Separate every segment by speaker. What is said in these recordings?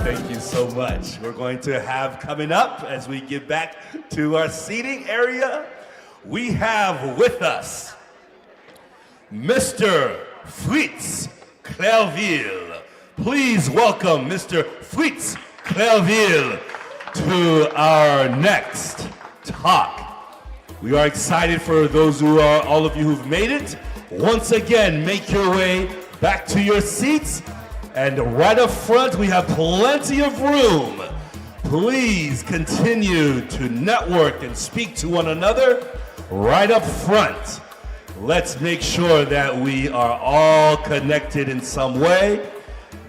Speaker 1: Thank you so much. We're going to have coming up as we get back to our seating area, we have with us Mr. Fritz Clairvil. Please welcome Mr. Fritz Clairvil to our next talk. We are excited for those who are, all of you who've made it. Once again, make your way back to your seats. And right up front, we have plenty of room. Please continue to network and speak to one another right up front. Let's make sure that we are all connected in some way.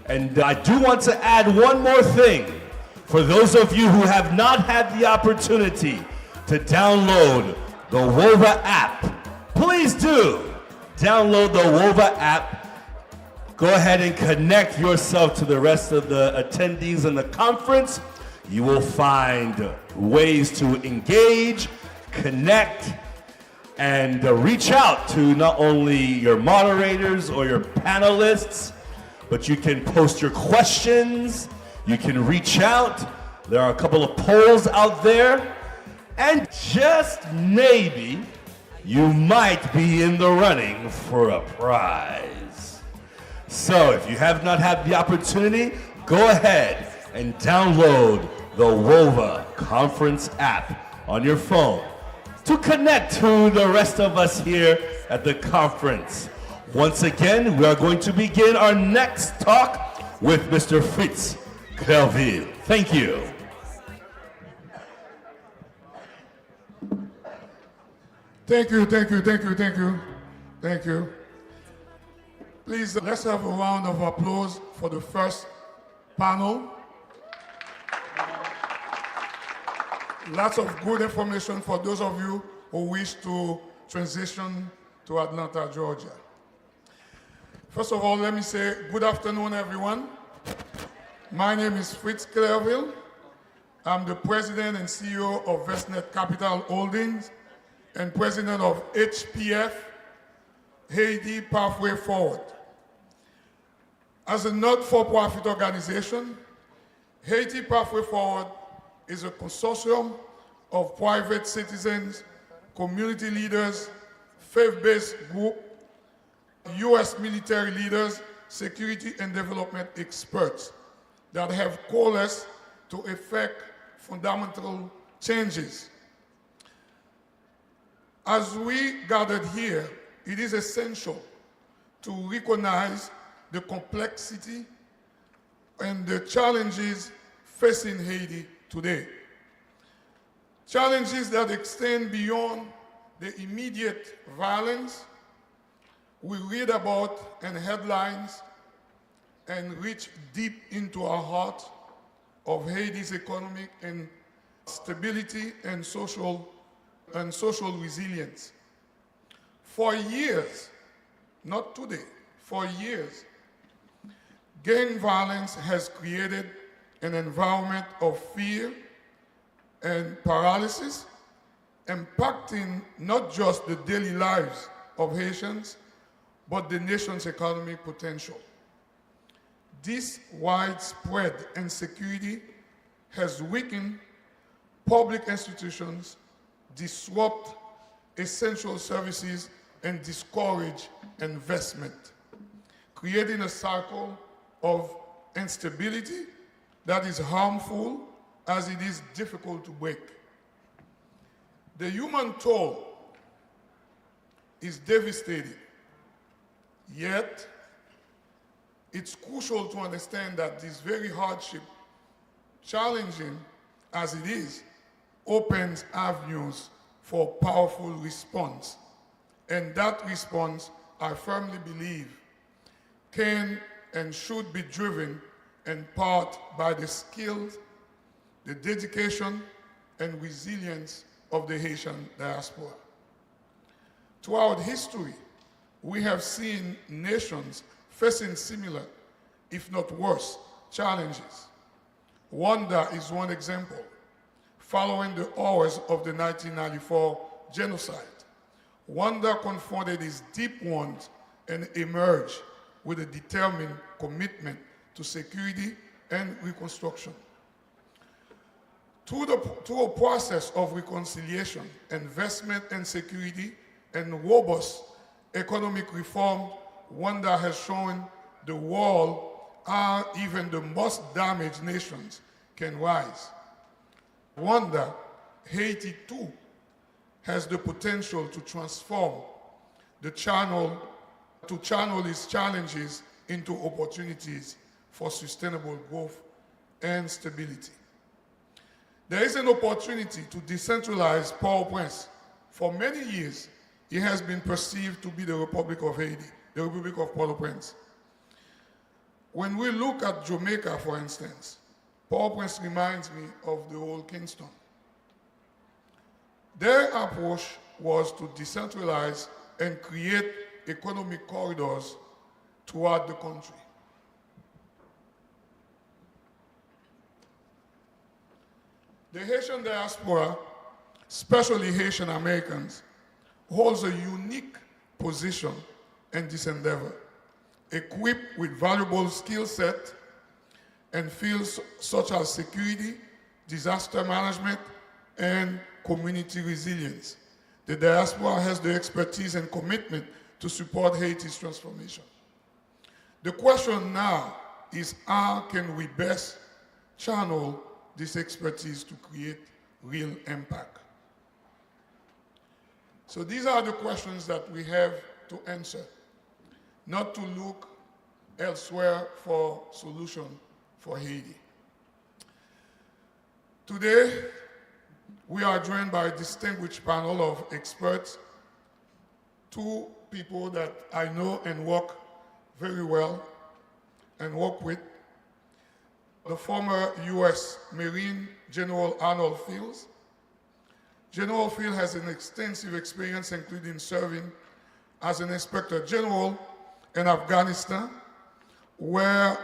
Speaker 1: And I do want to add one more thing. For those of you who have not had the opportunity to download the WOVA app, please do download the WOVA app. Go ahead and connect yourself to the rest of the attendees in the conference. You will find ways to engage, connect, and reach out to not only your moderators or your panelists, but you can post your questions, you can reach out. There are a couple of polls out there, and just maybe you might be in the running for a prize. So if you have not had the opportunity, go ahead and download the WOVA Conference app on your phone to connect to the rest of us here at the conference. Once again, we are going to begin our next talk with Mr. Fritz Clairvil. Thank you.
Speaker 2: Thank you, thank you, thank you, thank you, thank you. Please, let's have a round of applause for the first panel. Lots of good information for those of you who wish to transition to Atlanta, Georgia. First of all, let me say good afternoon, everyone. My name is Fritz Clairvil. I'm the president and CEO of Vestnet Capital Holdings and president of HPF, Haiti Pathway Forward. As a not-for-profit organization, Haiti Pathway Forward is a consortium of private citizens, community leaders, faith-based groups, U.S. military leaders, security and development experts that have coalesced to effect fundamental changes. As we gathered here, it is essential to recognize the complexity and the challenges facing Haiti today. Challenges that extend beyond the immediate violence we read about in headlines and reach deep into our heart of Haiti's economic and stability and social resilience. For years, not today, for years, gang violence has created an environment of fear and paralysis, impacting not just the daily lives of Haitians, but the nation's economic potential. This widespread insecurity has weakened public institutions, disrupt essential services, and discourage investment, creating a cycle of instability that is harmful as it is difficult to break. The human toll is devastating, yet it's crucial to understand that this very hardship, challenging as it is, opens avenues for powerful response. And that response, I firmly believe, can and should be driven in part by the skills, the dedication, and resilience of the Haitian diaspora. Throughout history, we have seen nations facing similar, if not worse, challenges. Rwanda is one example. Following the horrors of the 1994 genocide, Rwanda confronted its deep wounds and emerged with a determined commitment to security, and reconstruction. Through a process of reconciliation, investment and security, and robust economic reform, Rwanda has shown the world how even the most damaged nations can rise. Rwanda, Haiti too, has the potential to transform to channel its challenges into opportunities for sustainable growth and stability. There is an opportunity to decentralize Port-au-Prince. For many years, it has been perceived to be the Republic of Haiti, the Republic of Port-au-Prince. When we look at Jamaica, for instance, Port-au-Prince reminds me of the old Kingston. Their approach was to decentralize and create economic corridors throughout the country. The Haitian diaspora, especially Haitian Americans, holds a unique position in this endeavor, equipped with valuable skill set and fields such as security, disaster management, and community resilience. The diaspora has the expertise and commitment to support Haiti's transformation. The question now is, how can we best channel this expertise to create real impact? So these are the questions that we have to answer, not to look elsewhere for solution for Haiti. Today, we are joined by a distinguished panel of experts, two people that I know and work very well and work with. The former U.S. Marine General Arnold Fields. General Field has an extensive experience, including serving as an Inspector General in Afghanistan, where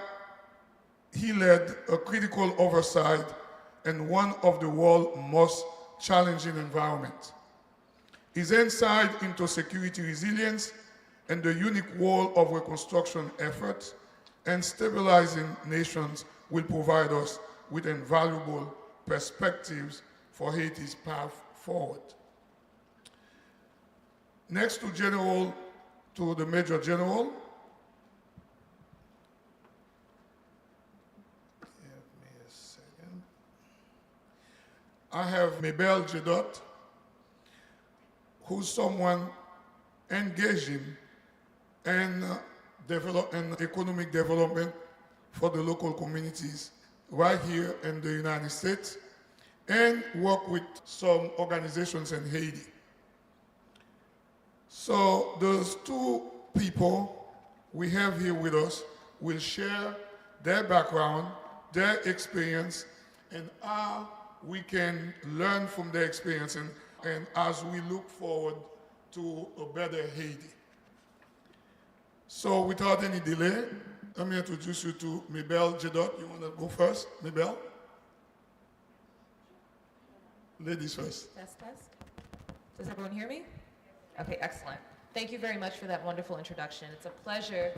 Speaker 2: he led a critical oversight in one of the world's most challenging environments. His insight into security resilience and the unique role of reconstruction efforts and stabilizing nations will provide us with invaluable perspectives for Haiti's path forward. Next to the Major General, give me a second. I have Maybelle Jadotte, who's someone engaging in economic development for the local communities right here in the United States, and work with some organizations in Haiti. So those two people we have here with us will share their background, their experience, and how we can learn from their experience and as we look forward to a better Haiti. So without any delay, let me introduce you to Maybelle Jadotte. You want to go first, Maybelle? Ladies first.
Speaker 3: Test. Does everyone hear me? Okay, excellent. Thank you very much for that wonderful introduction. It's a pleasure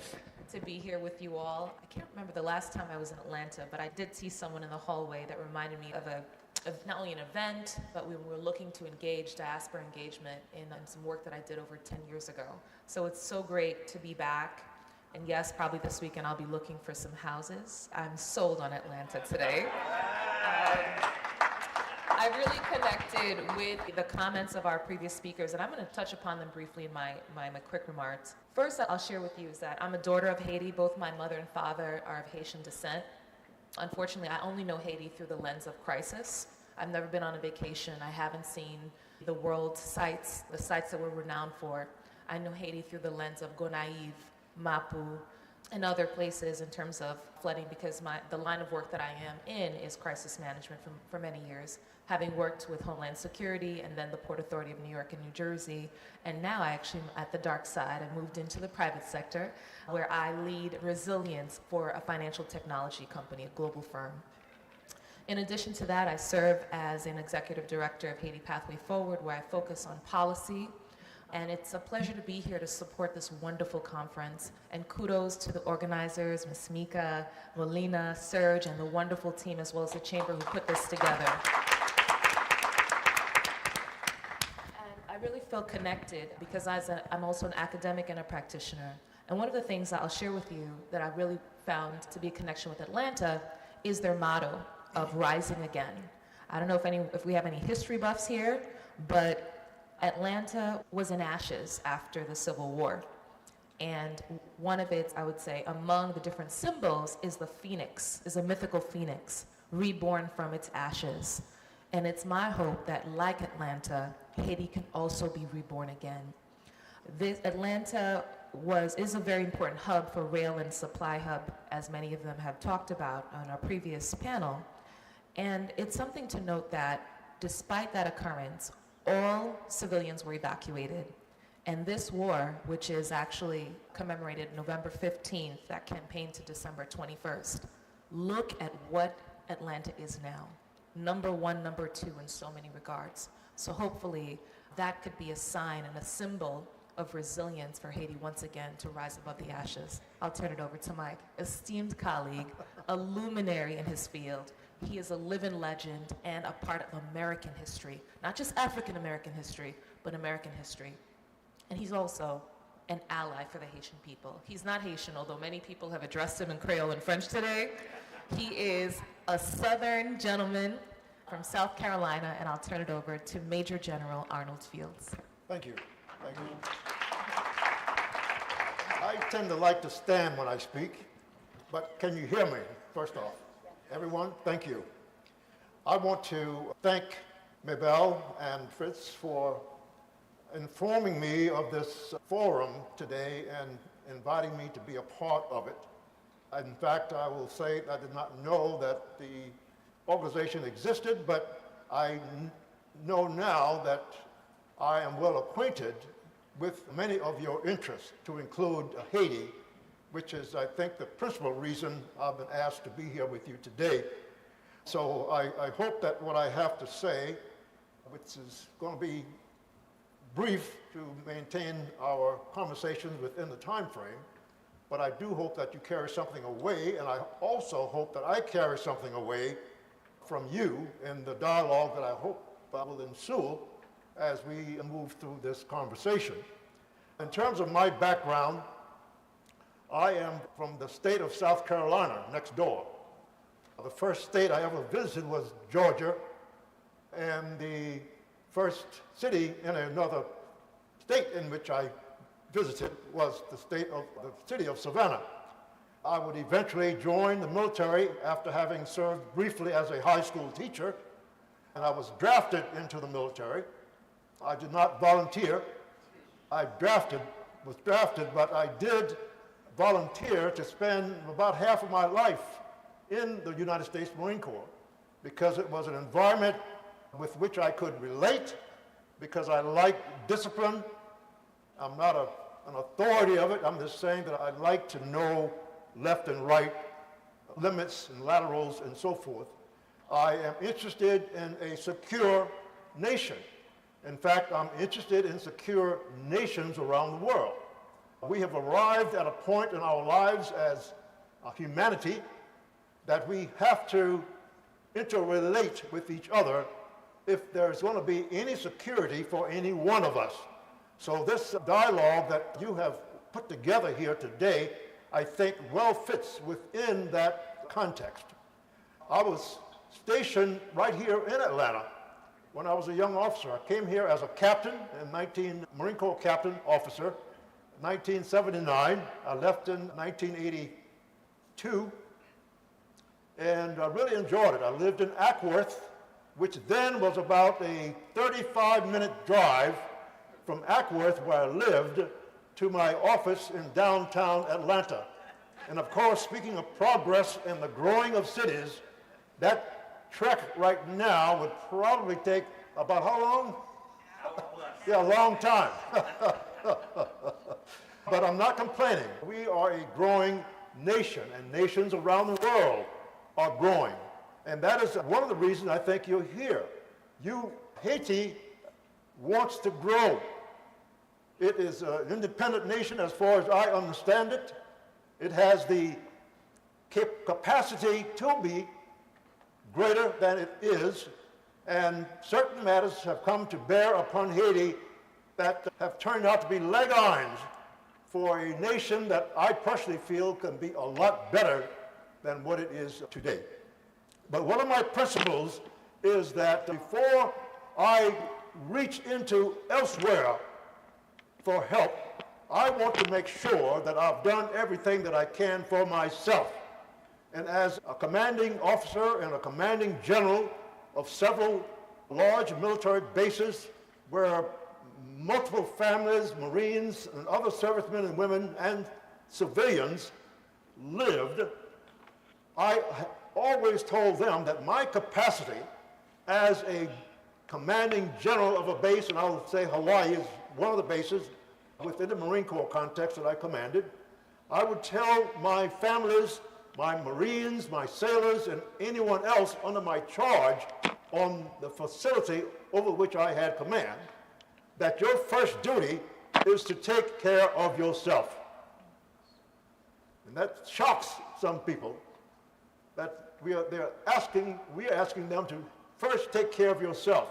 Speaker 3: to be here with you all. I can't remember the last time I was in Atlanta, but I did see someone in the hallway that reminded me of not only an event, but we were looking to engage diaspora engagement in some work that I did over 10 years ago. So it's so great to be back. And yes, probably this weekend I'll be looking for some houses. I'm sold on Atlanta today. I really connected with the comments of our previous speakers, and I'm going to touch upon them briefly in my quick remarks. First, I'll share with you is that I'm a daughter of Haiti. Both my mother and father are of Haitian descent. Unfortunately, I only know Haiti through the lens of crisis. I've never been on a vacation. I haven't seen the world sites, the sites that we're renowned for. I know Haiti through the lens of Gonaïve, Mapu, and other places in terms of flooding, because the line of work that I am in is crisis management for many years, having worked with Homeland Security and then the Port Authority of New York and New Jersey. And now I actually am at the dark side. I moved into the private sector where I lead resilience for a financial technology company, a global firm. In addition to that, I serve as an executive director of Haiti Pathway Forward, where I focus on policy And it's a pleasure to be here to support this wonderful conference. And kudos to the organizers, Ms. Mika, Molina, Serge, and the wonderful team, as well as the Chamber who put this together. And I really feel connected because I'm also an academic and a practitioner. And one of the things that I'll share with you that I really found to be a connection with Atlanta is their motto of rising again. I don't know if we have any history buffs here, but Atlanta was in ashes after the Civil War. And one of its, I would say, among the different symbols is the phoenix, is a mythical phoenix, reborn from its ashes. And it's my hope that, like Atlanta, Haiti can also be reborn again. Atlanta is a very important hub for rail and supply hub, as many of them have talked about on our previous panel. And it's something to note that despite that occurrence, all civilians were evacuated. And this war, which is actually commemorated November 15th, that campaign to December 21st, look at what Atlanta is now. Number one, number two in so many regards. So hopefully that could be a sign and a symbol of resilience for Haiti once again to rise above the ashes. I'll turn it over to my esteemed colleague, a luminary in his field. He is a living legend and a part of American history, not just African American history, but American history. And he's also an ally for the Haitian people. He's not Haitian, although many people have addressed him in Creole and French today. He is a Southern gentleman from South Carolina, and I'll turn it over to Major General Arnold Fields.
Speaker 4: Thank you. Thank you. I tend to like to stand when I speak, but can you hear me, first off? Everyone, thank you. I want to thank Maybelle and Fritz for informing me of this forum today and inviting me to be a part of it. In fact, I will say I did not know that the organization existed, but I know now that I am well acquainted with many of your interests, to include Haiti, which is, I think, the principal reason I've been asked to be here with you today. So I hope that what I have to say, which is going to be brief to maintain our conversations within the time frame, but I do hope that you carry something away, and I also hope that I carry something away from you in the dialogue that I hope will ensue as we move through this conversation. In terms of my background, I am from the state of South Carolina, next door. The first state I ever visited was Georgia, and the first city in another state in which I visited was the city of Savannah. I would eventually join the military after having served briefly as a high school teacher, and I was drafted into the military. I did not volunteer. I was drafted, but I did volunteer to spend about half of my life in the United States Marine Corps because it was an environment with which I could relate, because I like discipline. I'm not an authority of it. I'm just saying that I like to know left and right, limits and laterals and so forth. I am interested in a secure nation. In fact, I'm interested in secure nations around the world. We have arrived at a point in our lives as humanity that we have to interrelate with each other if there's going to be any security for any one of us. So this dialogue that you have put together here today, I think well fits within that context. I was stationed right here in Atlanta when I was a young officer. I came here as a captain, Marine Corps captain officer, 1979. I left in 1982, and I really enjoyed it. I lived in Ackworth, which then was about a 35-minute drive from Ackworth, where I lived, to my office in downtown Atlanta. And of course, speaking of progress and the growing of cities, that trek right now would probably take about how long? Yeah, a long time. But I'm not complaining. We are a growing nation, and nations around the world are growing. And that is one of the reasons I think you're here. Haiti wants to grow. It is an independent nation as far as I understand it. It has the capacity to be greater than it is, and certain matters have come to bear upon Haiti that have turned out to be leg irons for a nation that I personally feel can be a lot better than what it is today. But one of my principles is that before I reach into elsewhere for help, I want to make sure that I've done everything that I can for myself. And as a commanding officer and a commanding general of several large military bases where multiple families, Marines, and other servicemen and women and civilians lived, I always told them that my capacity as a commanding general of a base, and I'll say Hawaii is one of the bases within the Marine Corps context that I commanded, I would tell my families, my Marines, my sailors, and anyone else under my charge on the facility over which I had command, that your first duty is to take care of yourself. And that shocks some people, that we are asking them to first take care of yourself.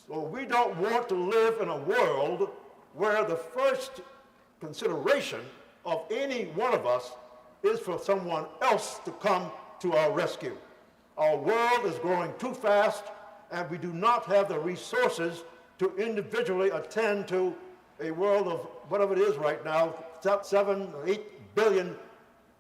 Speaker 4: So we don't want to live in a world where the first consideration of any one of us is for someone else to come to our rescue. Our world is growing too fast, and we do not have the resources to individually attend to a world of whatever it is right now, 7 or 8 billion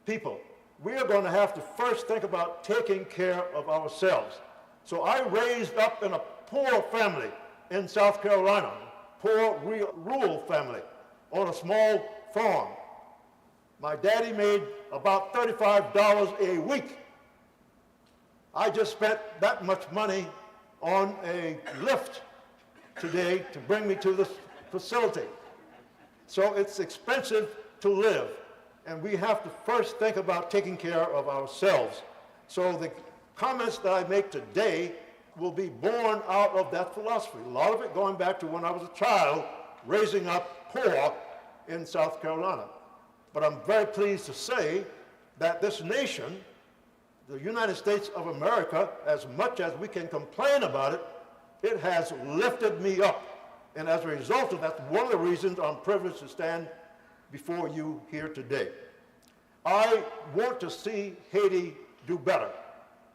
Speaker 4: people. We are going to have to first think about taking care of ourselves. So I raised up in a poor family in South Carolina, poor rural family on a small farm. My daddy made about $35 a week. I just spent that much money on a lift today to bring me to this facility. So it's expensive to live, and we have to first think about taking care of ourselves. So the comments that I make today will be born out of that philosophy. A lot of it going back to when I was a child, raising up poor in South Carolina. But I'm very pleased to say that this nation, the United States of America, as much as we can complain about it, it has lifted me up. And as a result of that, one of the reasons I'm privileged to stand before you here today. I want to see Haiti do better.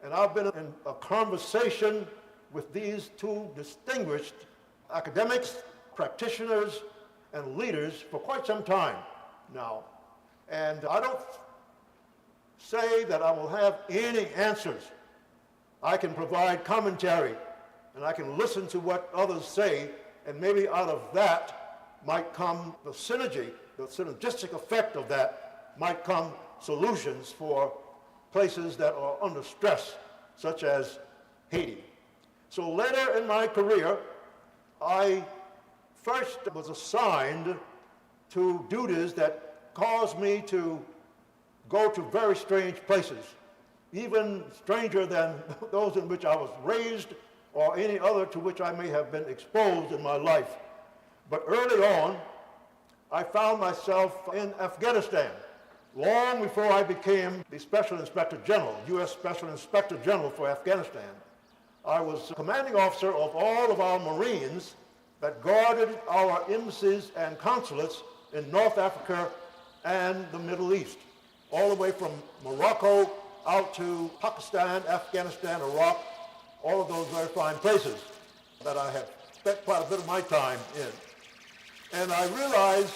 Speaker 4: And I've been in a conversation with these two distinguished academics, practitioners, and leaders for quite some time now. And I don't say that I will have any answers. I can provide commentary, and I can listen to what others say, and maybe out of that might come the synergy, the synergistic effect of that might come solutions for places that are under stress, such as Haiti. So later in my career, I first was assigned to duties that caused me to go to very strange places, even stranger than those in which I was raised or any other to which I may have been exposed in my life. But early on, I found myself in Afghanistan. Long before I became the Special Inspector General, U.S. Special Inspector General for Afghanistan, I was commanding officer of all of our Marines that guarded our embassies and consulates in North Africa and the Middle East, all the way from Morocco out to Pakistan, Afghanistan, Iraq, all of those very fine places that I have spent quite a bit of my time in. And I realized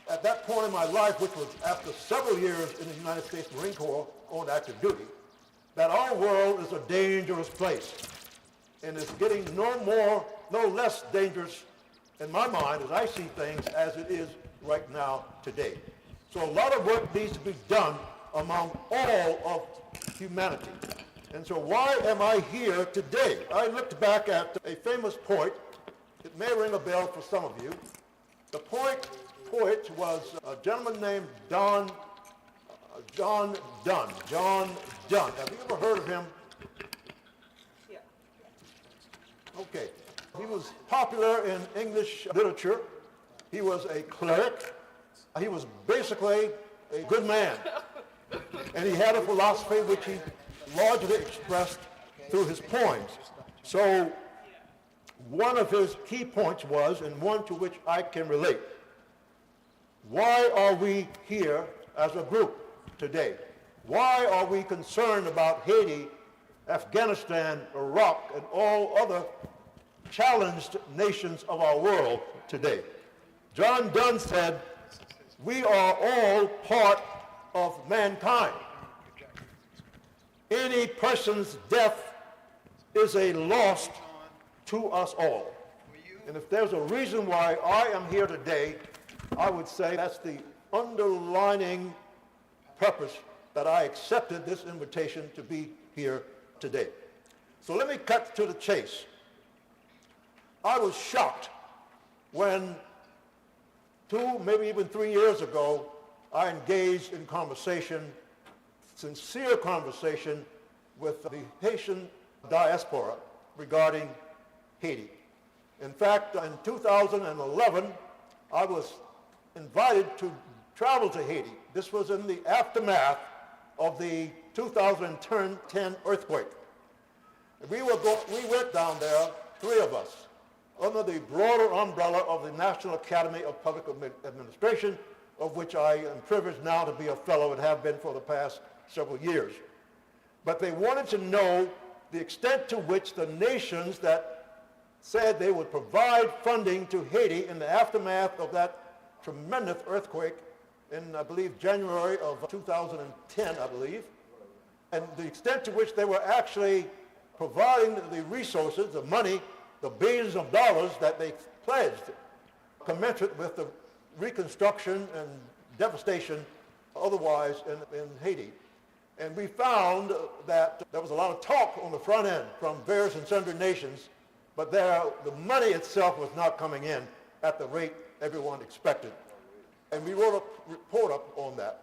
Speaker 4: at that point in my life, which was after several years in the United States Marine Corps on active duty, that our world is a dangerous place. And it's getting no less dangerous in my mind as I see things as it is right now today. So a lot of work needs to be done among all of humanity. And so why am I here today? I looked back at a famous poet. It may ring a bell for some of you. The poet was a gentleman named John Donne. Have you ever heard of him?
Speaker 3: Yeah.
Speaker 4: Okay. He was popular in English literature, He was a cleric. He was basically a good man. And he had a philosophy which he largely expressed through his poems. So one of his key points was, and one to which I can relate, why are we here as a group today? Why are we concerned about Haiti, Afghanistan, Iraq, and all other challenged nations of our world today? John Donne said, we are all part of mankind. Any person's death is a loss to us all. And if there's a reason why I am here today, I would say that's the underlining purpose that I accepted this invitation to be here today. So let me cut to the chase. I was shocked when 2, maybe even 3 years ago, I engaged in conversation, sincere conversation, with the Haitian Diaspora regarding Haiti. In fact, in 2011, I was invited to travel to Haiti. This was in the aftermath of the 2010 earthquake. We went down there, 3 of us, under the broader umbrella of the National Academy of Public Administration, of which I am privileged now to be a fellow and have been for the past several years. But they wanted to know the extent to which the nations that said they would provide funding to Haiti in the aftermath of that tremendous earthquake in, I believe, January of 2010, I believe, and the extent to which they were actually providing the resources, the money, the billions of dollars that they pledged, commensurate with the reconstruction and devastation otherwise in Haiti. And we found that there was a lot of talk on the front end from various and sundry nations, but the money itself was not coming in at the rate everyone expected. And we wrote a report up on that.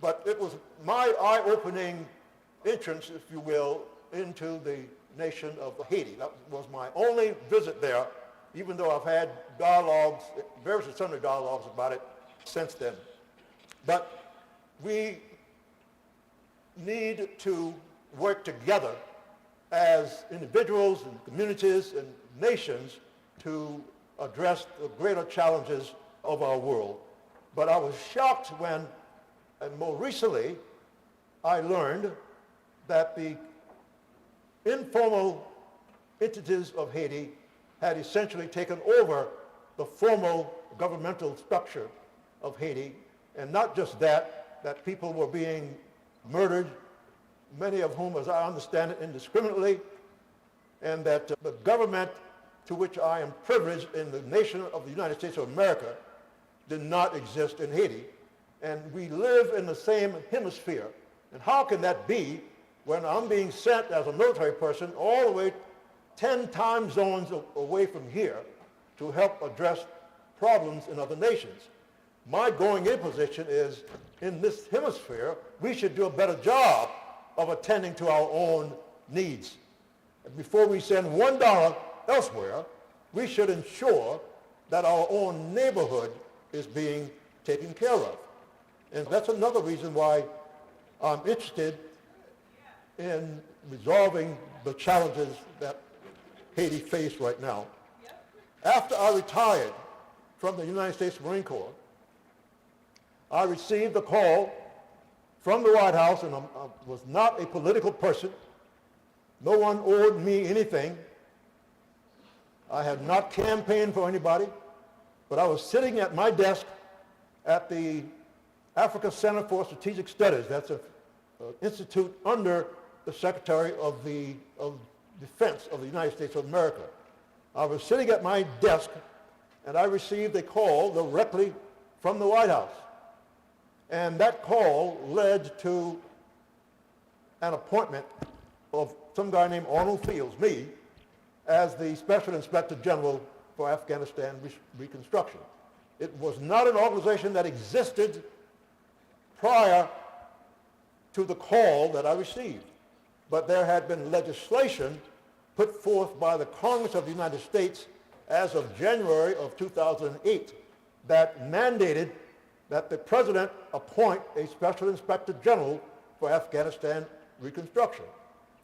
Speaker 4: But it was my eye-opening entrance, if you will, into the nation of Haiti. That was my only visit there, even though I've had dialogues, various and sundry dialogues about it since then. But we need to work together as individuals and communities and nations to address the greater challenges of our world. But I was shocked when, and more recently, I learned that the informal entities of Haiti had essentially taken over the formal governmental structure of Haiti, and not just that, that people were being murdered, many of whom, as I understand it, indiscriminately, and that the government to which I am privileged in the nation of the United States of America did not exist in Haiti. And we live in the same hemisphere. And how can that be when I'm being sent as a military person all the way 10 time zones away from here to help address problems in other nations? My going-in position is, in this hemisphere, we should do a better job of attending to our own needs. And before we send $1 elsewhere, we should ensure that our own neighborhood is being taken care of. And that's another reason why I'm interested in resolving the challenges that Haiti faces right now. After I retired from the United States Marine Corps, I received a call from the White House, and I was not a political person. No one owed me anything. I had not campaigned for anybody, but I was sitting at my desk at the Africa Center for Strategic Studies. That's an institute under the Secretary of Defense of the United States of America. I was sitting at my desk, and I received a call directly from the White House. And that call led to an appointment of some guy named Arnold Fields, me, as the Special Inspector General for Afghanistan Reconstruction. It was not an organization that existed prior to the call that I received, but there had been legislation put forth by the Congress of the United States as of January of 2008 that mandated that the president appoint a special inspector general for Afghanistan reconstruction.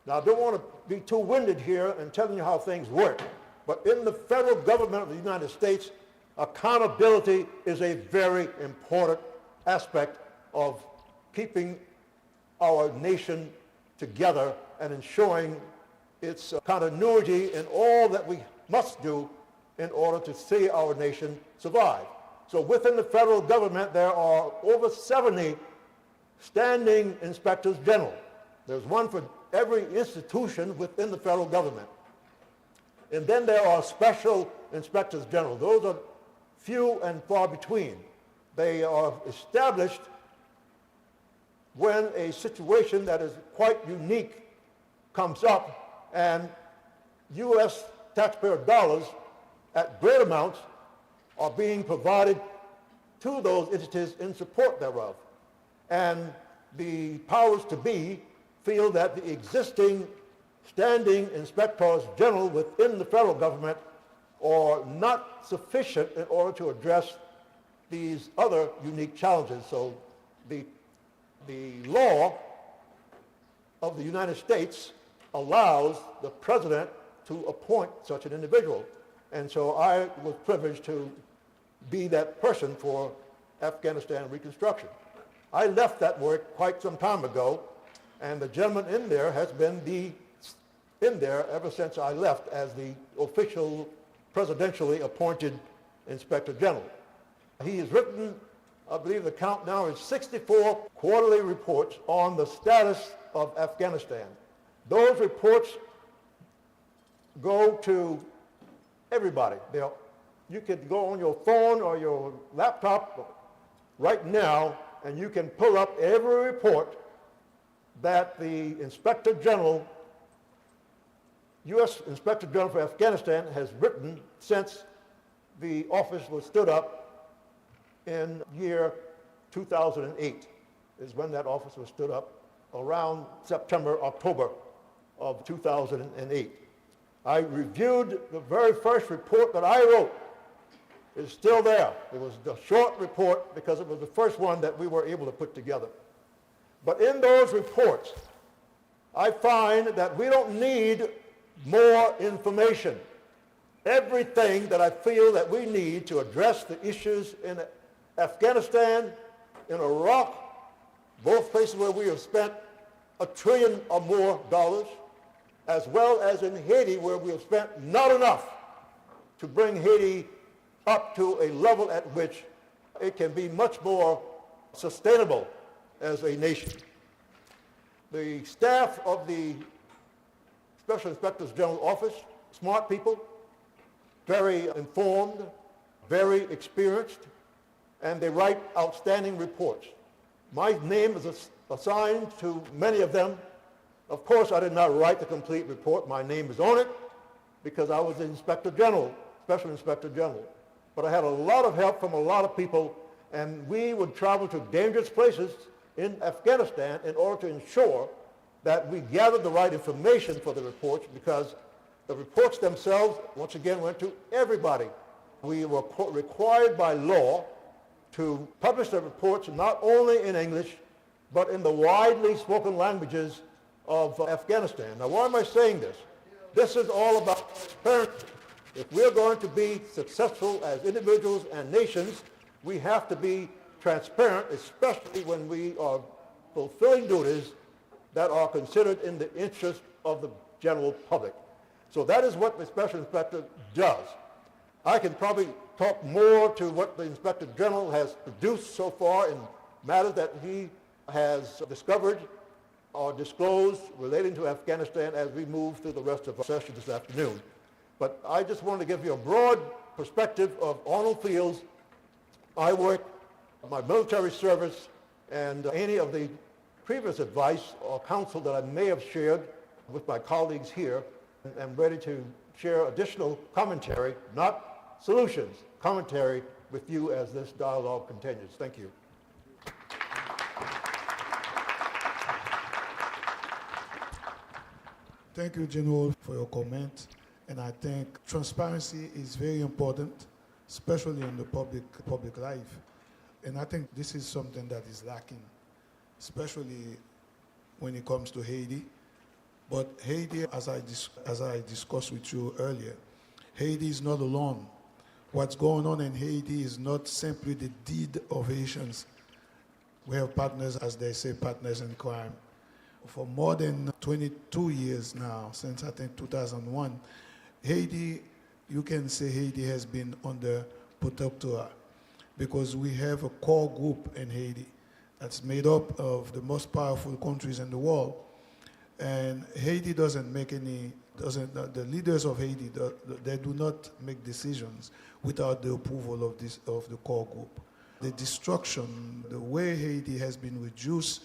Speaker 4: Now, I don't want to be too winded here in telling you how things work, but in the federal government of the United States, accountability is a very important aspect of keeping our nation together and ensuring its continuity in all that we must do in order to see our nation survive. So within the federal government, there are over 70 standing inspectors general. There's one for every institution within the federal government. And then there are special inspectors general. Those are few and far between. They are established when a situation that is quite unique comes up and U.S. taxpayer dollars at great amounts are being provided to those entities in support thereof. And the powers to be feel that the existing standing inspectors general within the federal government are not sufficient in order to address these other unique challenges. So the law of the United States allows the president to appoint such an individual. And so I was privileged to be that person for Afghanistan reconstruction. I left that work quite some time ago, and the gentleman in there has been in there ever since I left as the official presidentially appointed Inspector General. He has written, I believe the count now is 64 quarterly reports on the status of Afghanistan. Those reports go to everybody. You could go on your phone or your laptop right now and you can pull up every report that the Inspector General, U.S. Inspector General for Afghanistan has written since the office was stood up in year 2008 is when that office was stood up, around September, October of 2008. I reviewed the very first report that I wrote. It's still there. It was a short report because it was the first one that we were able to put together. But in those reports, I find that we don't need more information. Everything that I feel that we need to address the issues in Afghanistan, in Iraq, both places where we have spent $1 trillion or more, as well as in Haiti, where we have spent not enough to bring Haiti up to a level at which it can be much more sustainable as a nation. The staff of the Special Inspectors General Office, smart people, very informed, very experienced, and they write outstanding reports. My name is assigned to many of them. Of course, I did not write the complete report. My name is on it because I was the Inspector General, Special Inspector General. But I had a lot of help from a lot of people, and we would travel to dangerous places in Afghanistan in order to ensure that we gathered the right information for the reports, because the reports themselves, once again, went to everybody. We were required by law to publish the reports not only in English, but in the widely spoken languages of Afghanistan. Now, why am I saying this? This is all about transparency. If we're going to be successful as individuals and nations, we have to be transparent, especially when we are fulfilling duties that are considered in the interest of the general public. So that is what the Special Inspector does. I can probably talk more to what the Inspector General has produced so far in matters that he has discovered or disclosed relating to Afghanistan as we move through the rest of our session this afternoon. But I just wanted to give you a broad perspective of Arnold Fields. I work, my military service, and any of the previous advice or counsel that I may have shared with my colleagues here. I'm ready to share additional commentary, not solutions, commentary with you as this dialogue continues. Thank you.
Speaker 2: Thank you, General, for your comment. And I think transparency is very important, especially in the public life. And I think this is something that is lacking, especially when it comes to Haiti. But Haiti, as I discussed with you earlier, Haiti is not alone. What's going on in Haiti is not simply the deed of Haitians. We have partners, as they say, partners in crime. For more than 22 years now, since I think 2001, Haiti, you can say Haiti has been under protectorate because we have a core group in Haiti that's made up of the most powerful countries in the world. And Haiti doesn't make any, the leaders of Haiti, they do not make decisions without the approval of the core group. The destruction, the way Haiti has been reduced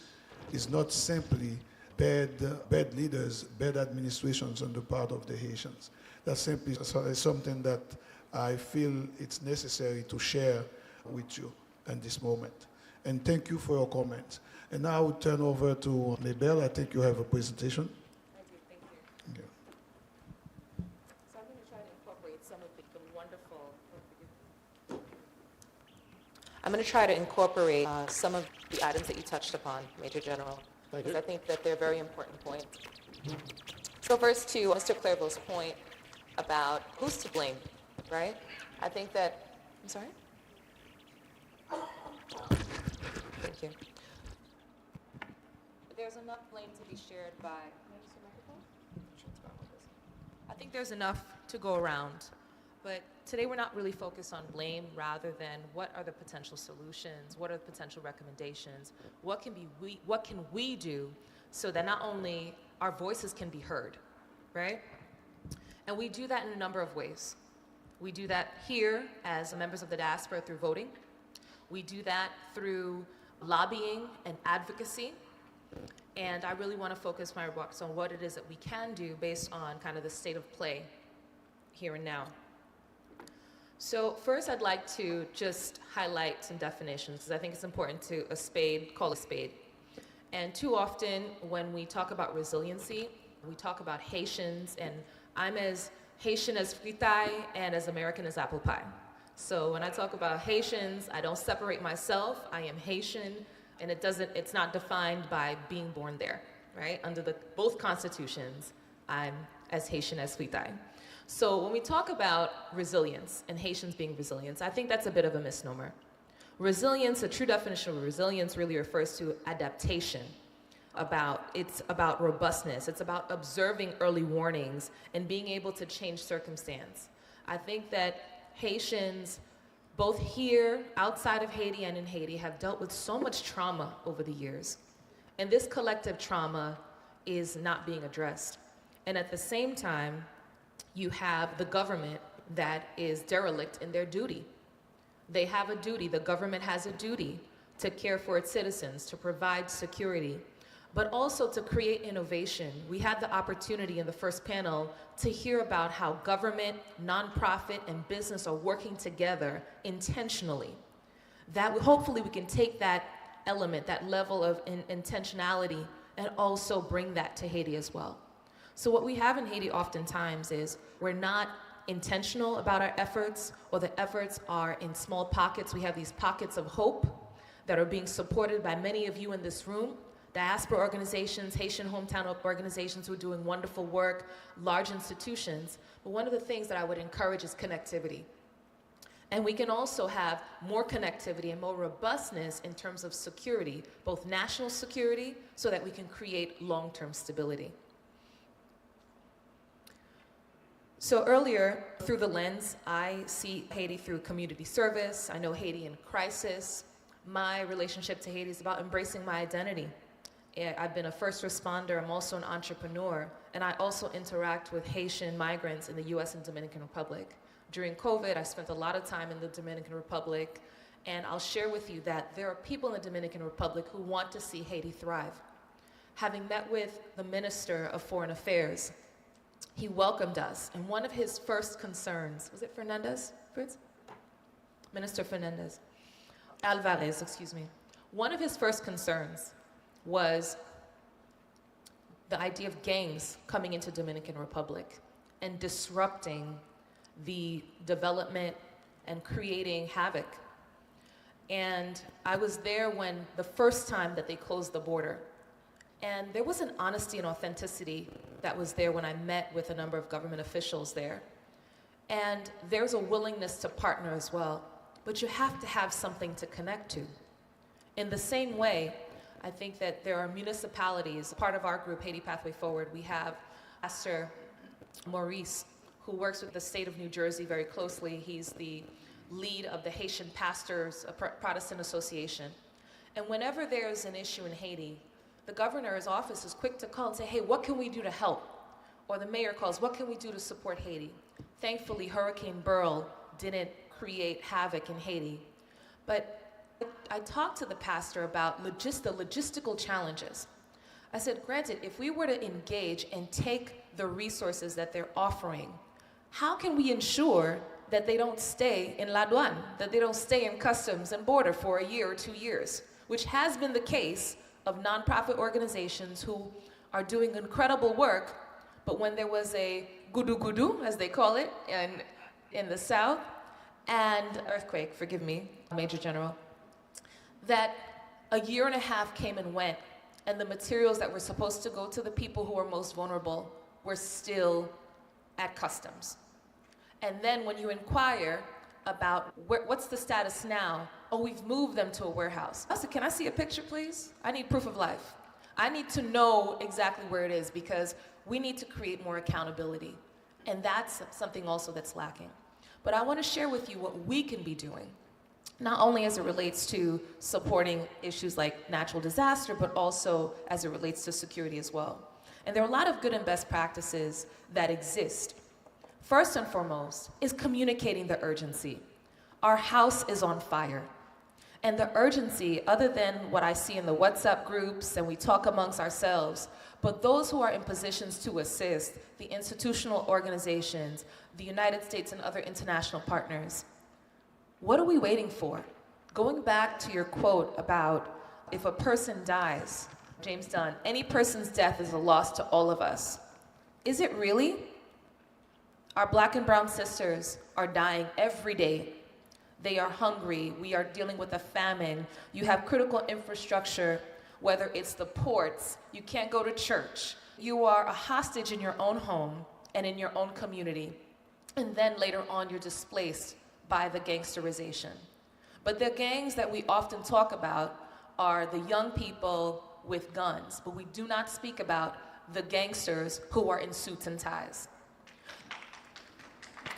Speaker 2: is not simply bad leaders, bad administrations on the part of the Haitians. That's simply something that I feel it's necessary to share with you at this moment. And thank you for your comments. And now I will turn over to Maybelle. I think you have a presentation.
Speaker 3: I do, thank you.
Speaker 2: Yeah.
Speaker 3: So I'm going to try to incorporate some of the wonderful... I'm going to try to incorporate some of the items that you touched upon, Major General, because I think that they're very important points. So first to Mr. Clairvil's point about who's to blame, right? I think that... I'm sorry? Thank you. There's enough blame to be shared by... Can I use the microphone? Sure, it's fine with this. I think there's enough to go around. But today we're not really focused on blame rather than what are the potential solutions, what are the potential recommendations, what can we do so that not only our voices can be heard, right? And we do that in a number of ways. We do that here as members of the diaspora through voting. We do that through lobbying and advocacy. And I really want to focus my remarks on what it is that we can do based on kind of the state of play here and now. So first I'd like to just highlight some definitions because I think it's important to call a spade. And too often when we talk about resiliency, we talk about Haitians, and I'm as Haitian as fritai and as American as apple pie. So when I talk about Haitians, I don't separate myself. I am Haitian, and it's not defined by being born there, right? Under both constitutions, I'm as Haitian as fritai. So when we talk about resilience and Haitians being resilient, I think that's a bit of a misnomer. Resilience, a true definition of resilience really refers to adaptation. It's about robustness. It's about observing early warnings and being able to change circumstance. I think that Haitians, both here, outside of Haiti and in Haiti, have dealt with so much trauma over the years. And this collective trauma is not being addressed. And at the same time, you have the government that is derelict in their duty. They have a duty, the government has a duty to care for its citizens, to provide security, but also to create innovation. We had the opportunity in the first panel to hear about how government, nonprofit, and business are working together intentionally. That hopefully we can take that element, that level of intentionality, and also bring that to Haiti as well. So what we have in Haiti oftentimes is we're not intentional about our efforts, or the efforts are in small pockets. We have these pockets of hope that are being supported by many of you in this room, diaspora organizations, Haitian hometown organizations who are doing wonderful work, large institutions. But one of the things that I would encourage is connectivity. And we can also have more connectivity and more robustness in terms of security, both national security, so that we can create long-term stability. So earlier, through the lens, I see Haiti through community service. I know Haiti in crisis. My relationship to Haiti is about embracing my identity. I've been a first responder. I'm also an entrepreneur. And I also interact with Haitian migrants in the US and Dominican Republic. During COVID, I spent a lot of time in the Dominican Republic. And I'll share with you that there are people in the Dominican Republic who want to see Haiti thrive. Having met with the Minister of Foreign Affairs, he welcomed us, and one of his first concerns, was it Fernandez, Fritz? Minister Fernandez. Alvarez, excuse me. One of his first concerns was the idea of gangs coming into Dominican Republic and disrupting the development and creating havoc. And I was there when the first time that they closed the border. And there was an honesty and authenticity that was there when I met with a number of government officials there. And there's a willingness to partner as well, but you have to have something to connect to. In the same way, I think that there are municipalities, part of our group, Haiti Pathway Forward, we have Pastor Maurice, who works with the state of New Jersey very closely. He's the lead of the Haitian Pastors Protestant Association. And whenever there's an issue in Haiti, the governor's office is quick to call and say, hey, what can we do to help? Or the mayor calls, what can we do to support Haiti? Thankfully, Hurricane Beryl didn't create havoc in Haiti. But I talked to the pastor about the logistical challenges. I said, granted, if we were to engage and take the resources that they're offering, how can we ensure that they don't stay in La Douane, that they don't stay in customs and border for a year or 2 years, which has been the case of nonprofit organizations who are doing incredible work, but when there was a gudu, as they call it, in the South, and earthquake, forgive me, Major General, that a year and a half came and went, and the materials that were supposed to go to the people who are most vulnerable were still at customs. And then when you inquire about what's the status now, oh, we've moved them to a warehouse. I said, can I see a picture, please? I need proof of life. I need to know exactly where it is because we need to create more accountability. And that's something also that's lacking. But I want to share with you what we can be doing, not only as it relates to supporting issues like natural disaster, but also as it relates to security as well. And there are a lot of good and best practices that exist. First and foremost is communicating the urgency. Our house is on fire. And the urgency, other than what I see in the WhatsApp groups and we talk amongst ourselves, but those who are in positions to assist, the institutional organizations, the United States and other international partners, what are we waiting for? Going back to your quote about if a person dies, James Dunn, any person's death is a loss to all of us. Is it really? Our black and brown sisters are dying every day. They are hungry. We are dealing with a famine. You have critical infrastructure, whether it's the ports, you can't go to church. You are a hostage in your own home and in your own community. And then later on, you're displaced by the gangsterization. But the gangs that we often talk about are the young people with guns, but we do not speak about the gangsters who are in suits and ties.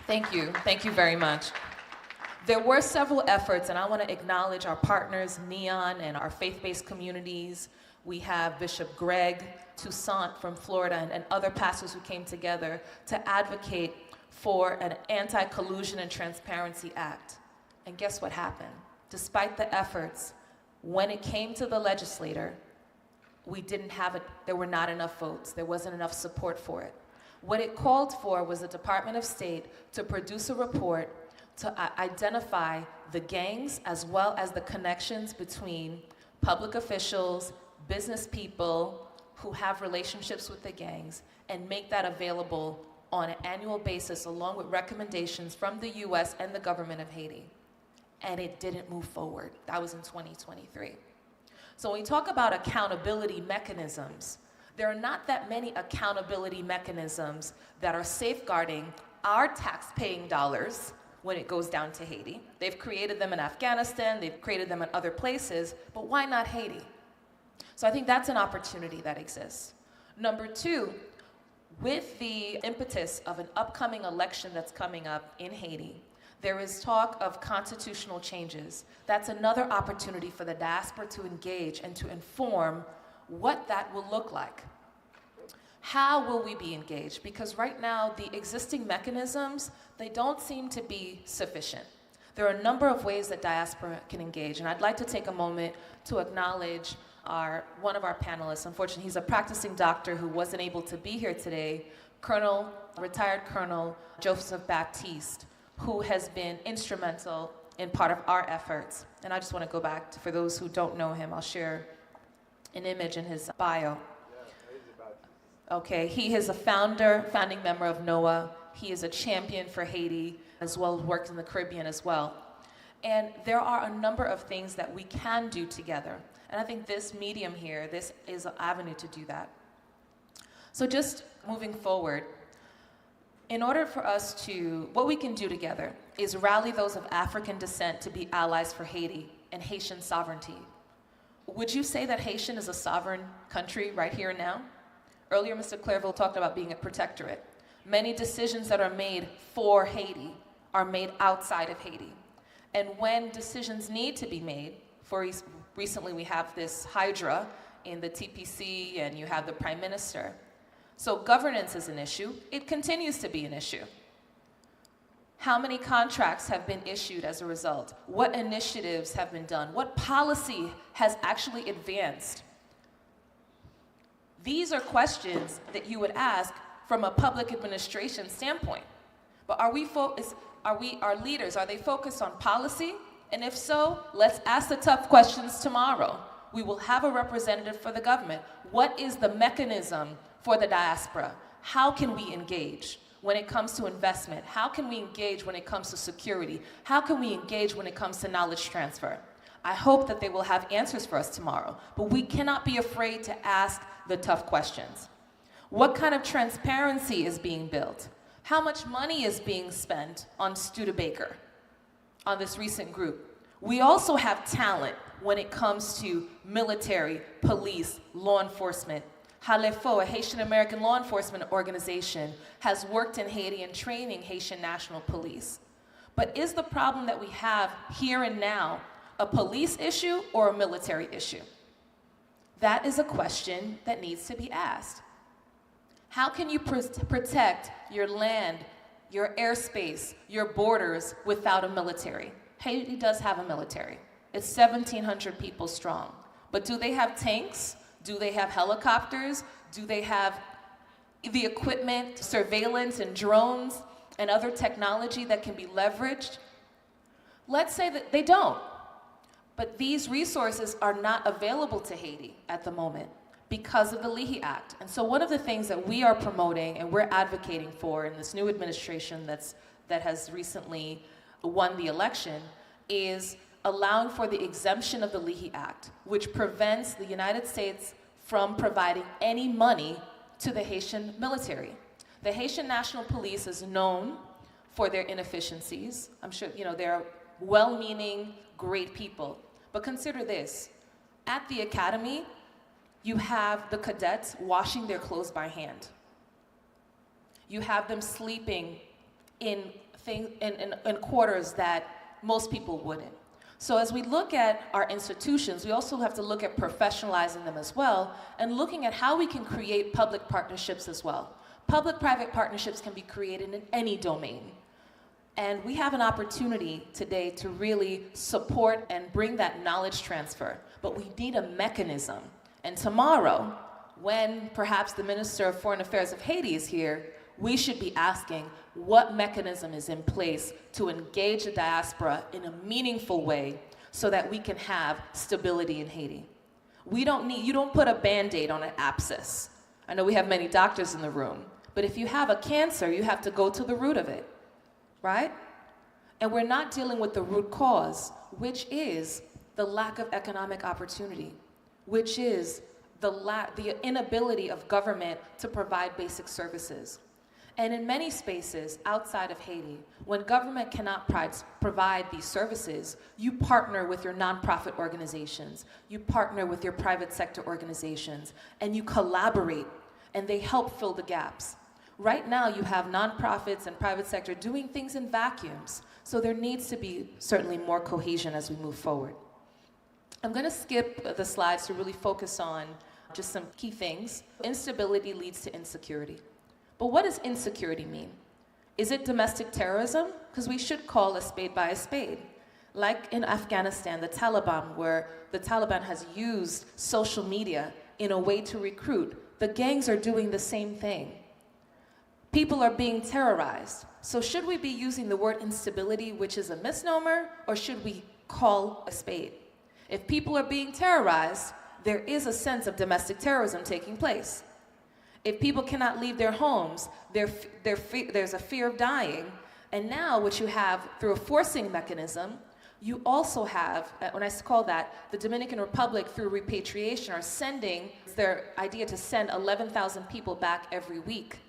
Speaker 3: Thank you very much. There were several efforts, and I want to acknowledge our partners, Neon, and our faith-based communities. We have Bishop Greg Toussaint from Florida and other pastors who came together to advocate for an Anti-Collusion and Transparency Act. And guess what happened? Despite the efforts, when it came to the legislator, we didn't have it, there were not enough votes. There wasn't enough support for it. What it called for was the Department of State to produce a report to identify the gangs as well as the connections between public officials, business people who have relationships with the gangs, and make that available on an annual basis along with recommendations from the US and the government of Haiti. And it didn't move forward. That was in 2023. So when we talk about accountability mechanisms, there are not that many accountability mechanisms that are safeguarding our tax-paying dollars when it goes down to Haiti. They've created them in Afghanistan, they've created them in other places, but why not Haiti? So I think that's an opportunity that exists. Number two, with the impetus of an upcoming election that's coming up in Haiti, there is talk of constitutional changes. That's another opportunity for the diaspora to engage and to inform what that will look like. How will we be engaged? Because right now, the existing mechanisms, they don't seem to be sufficient. There are a number of ways that diaspora can engage, and I'd like to take a moment to acknowledge one of our panelists. Unfortunately, he's a practicing doctor who wasn't able to be here today, retired Colonel Joseph Baptiste, who has been instrumental in part of our efforts. And I just want to go back for those who don't know him, I'll share an image in his bio. Okay, he is a founding member of NAAHP. He is a champion for Haiti. as well as worked in the Caribbean as well. And there are a number of things that we can do together. And I think this medium here, this is an avenue to do that. So just moving forward, in order for us to, what we can do together is rally those of African descent to be allies for Haiti and Haitian sovereignty. Would you say that Haitian is a sovereign country right here and now? Earlier, Mr. Clairvil talked about being a protectorate. Many decisions that are made for Haiti are made outside of Haiti. And when decisions need to be made, recently we have this hydra in the TPC and you have the Prime Minister. So governance is an issue. It continues to be an issue. How many contracts have been issued as a result? What initiatives have been done? What policy has actually advanced? These are questions that you would ask from a public administration standpoint. But are our leaders, are they focused on policy? And if so, let's ask the tough questions tomorrow. We will have a representative for the government. What is the mechanism for the diaspora? How can we engage when it comes to investment? How can we engage when it comes to security? How can we engage when it comes to knowledge transfer? I hope that they will have answers for us tomorrow, but we cannot be afraid to ask the tough questions. What kind of transparency is being built? How much money is being spent on Studebaker, on this recent group? We also have talent when it comes to military, police, law enforcement. HALEFO, a Haitian American law enforcement organization, has worked in Haiti and training Haitian National Police. But is the problem that we have here and now a police issue or a military issue? That is a question that needs to be asked. How can you protect your land, your airspace, your borders without a military? Haiti does have a military. It's 1,700 people strong. But do they have tanks? Do they have helicopters? Do they have the equipment, surveillance and drones and other technology that can be leveraged? Let's say that they don't. But these resources are not available to Haiti at the moment because of the LEAHI Act. And so one of the things that we are promoting and we're advocating for in this new administration that has recently won the election is allowing for the exemption of the LEAHI Act, which prevents the United States from providing any money to the Haitian military. The Haitian National Police is known for their inefficiencies. I'm sure, they're well-meaning, great people. But consider this, at the academy, you have the cadets washing their clothes by hand. You have them sleeping in quarters that most people wouldn't. So as we look at our institutions, we also have to look at professionalizing them as well and looking at how we can create public partnerships as well. Public-private partnerships can be created in any domain. And we have an opportunity today to really support and bring that knowledge transfer, but we need a mechanism. And tomorrow, when perhaps the Minister of Foreign Affairs of Haiti is here, we should be asking what mechanism is in place to engage the diaspora in a meaningful way so that we can have stability in Haiti. You don't put a Band-Aid on an abscess. I know we have many doctors in the room, but if you have a cancer, you have to go to the root of it, right? And we're not dealing with the root cause, which is the lack of economic opportunity, which is the inability of government to provide basic services. And in many spaces outside of Haiti, when government cannot provide these services, you partner with your nonprofit organizations, you partner with your private sector organizations, and you collaborate, and they help fill the gaps. Right now, you have nonprofits and private sector doing things in vacuums, so there needs to be certainly more cohesion as we move forward. I'm going to skip the slides to really focus on just some key things. Instability leads to insecurity. But what does insecurity mean? Is it domestic terrorism? Because we should call a spade by a spade. Like in Afghanistan, the Taliban, where the Taliban has used social media in a way to recruit. The gangs are doing the same thing. People are being terrorized. So should we be using the word instability, which is a misnomer, or should we call a spade? If people are being terrorized, there is a sense of domestic terrorism taking place. If people cannot leave their homes, there's a fear of dying, And now what you have through a forcing mechanism, you also have, when I call that, the Dominican Republic through repatriation are sending, it's their idea to send 11,000 people back every week.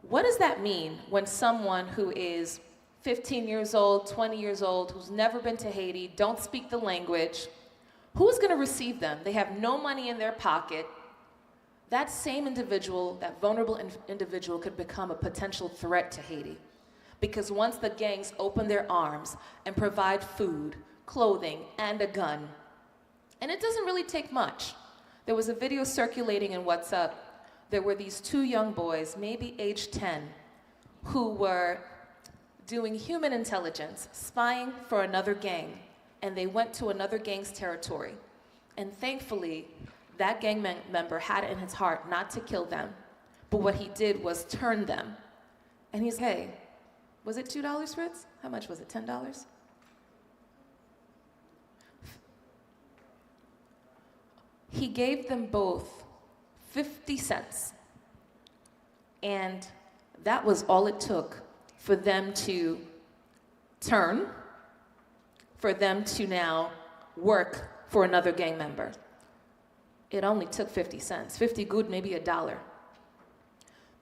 Speaker 3: What does that mean when someone who is 15 years old, 20 years old, who's never been to Haiti, don't speak the language, who's going to receive them? They have no money in their pocket. That same individual, that vulnerable individual, could become a potential threat to Haiti. Because once the gangs open their arms and provide food, clothing, and a gun, and it doesn't really take much. There was a video circulating in WhatsApp. There were these two young boys, maybe age 10, who were doing human intelligence, spying for another gang, and they went to another gang's territory. And thankfully, that gang member had it in his heart not to kill them, but what he did was turn them. And he's, hey, was it $2, Fritz? How much was it, $10? He gave them both 50 cents. And that was all it took for them to turn, for them to now work for another gang member. It only took 50 cents, 50 good, maybe $1.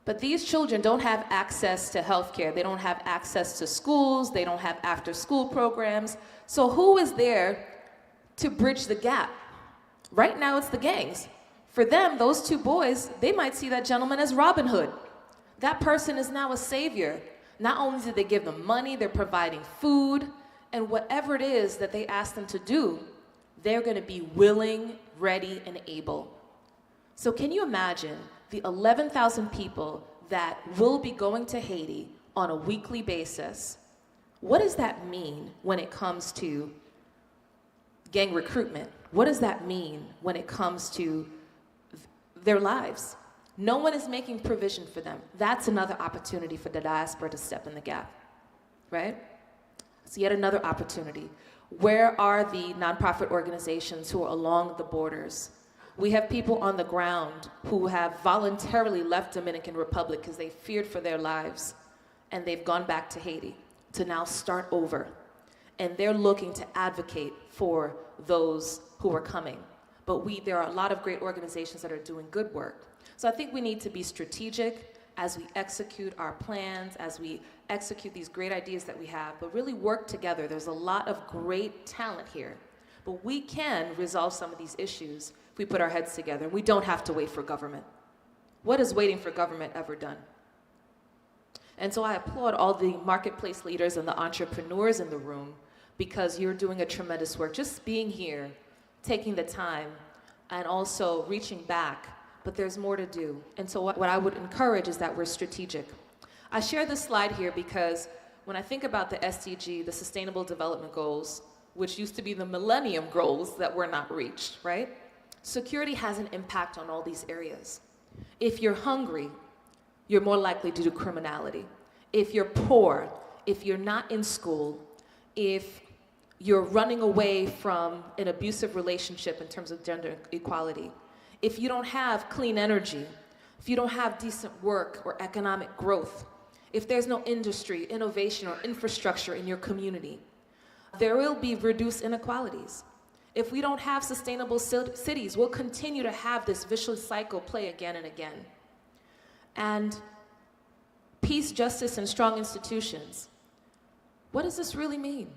Speaker 3: But these children don't have access to healthcare. They don't have access to schools. They don't have after-school programs. So who is there to bridge the gap? Right now, it's the gangs. For them, those two boys, they might see that gentleman as Robin Hood. That person is now a savior. Not only did they give them money, they're providing food, and whatever it is that they ask them to do, they're going to be willing, ready, and able. So can you imagine the 11,000 people that will be going to Haiti on a weekly basis? What does that mean when it comes to gang recruitment? What does that mean when it comes to their lives? No one is making provision for them. That's another opportunity for the diaspora to step in the gap, right? It's yet another opportunity. Where are the nonprofit organizations who are along the borders? We have people on the ground who have voluntarily left Dominican Republic because they feared for their lives, and they've gone back to Haiti to now start over. And they're looking to advocate for those who are coming. But there are a lot of great organizations that are doing good work. So I think we need to be strategic as we execute our plans, as we execute these great ideas that we have, but really work together. There's a lot of great talent here. But we can resolve some of these issues if we put our heads together. We don't have to wait for government. What has waiting for government ever done? And so I applaud all the marketplace leaders and the entrepreneurs in the room because you're doing a tremendous work. Just being here, taking the time, and also reaching back, but there's more to do. And so what I would encourage is that we're strategic. I share this slide here because when I think about the SDG, the Sustainable Development Goals, which used to be the Millennium Goals that were not reached, right? Security has an impact on all these areas. If you're hungry, you're more likely to do criminality. If you're poor, if you're not in school, if you're running away from an abusive relationship in terms of gender equality, if you don't have clean energy, if you don't have decent work or economic growth, if there's no industry, innovation, or infrastructure in your community, there will be reduced inequalities. If we don't have sustainable cities, we'll continue to have this vicious cycle play again and again. And peace, justice, and strong institutions. What does this really mean?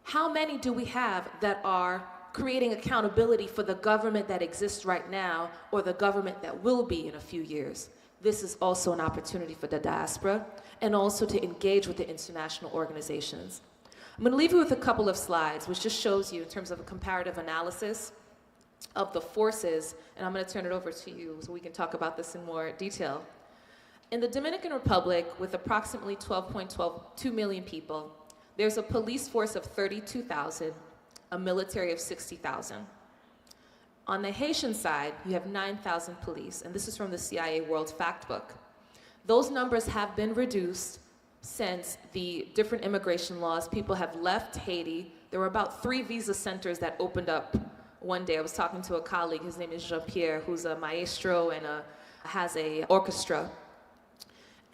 Speaker 3: How many do we have that are creating accountability for the government that exists right now or the government that will be in a few years? This is also an opportunity for the diaspora and also to engage with the international organizations. I'm going to leave you with a couple of slides, which just shows you in terms of a comparative analysis of the forces, and I'm going to turn it over to you so we can talk about this in more detail. In the Dominican Republic, with approximately 12.2 million people, there's a police force of 32,000, a military of 60,000. On the Haitian side, you have 9,000 police, and this is from the CIA World Factbook. Those numbers have been reduced since the different immigration laws. People have left Haiti. There were about 3 visa centers that opened up one day. I was talking to a colleague, his name is Jean-Pierre, who's a maestro and has an orchestra.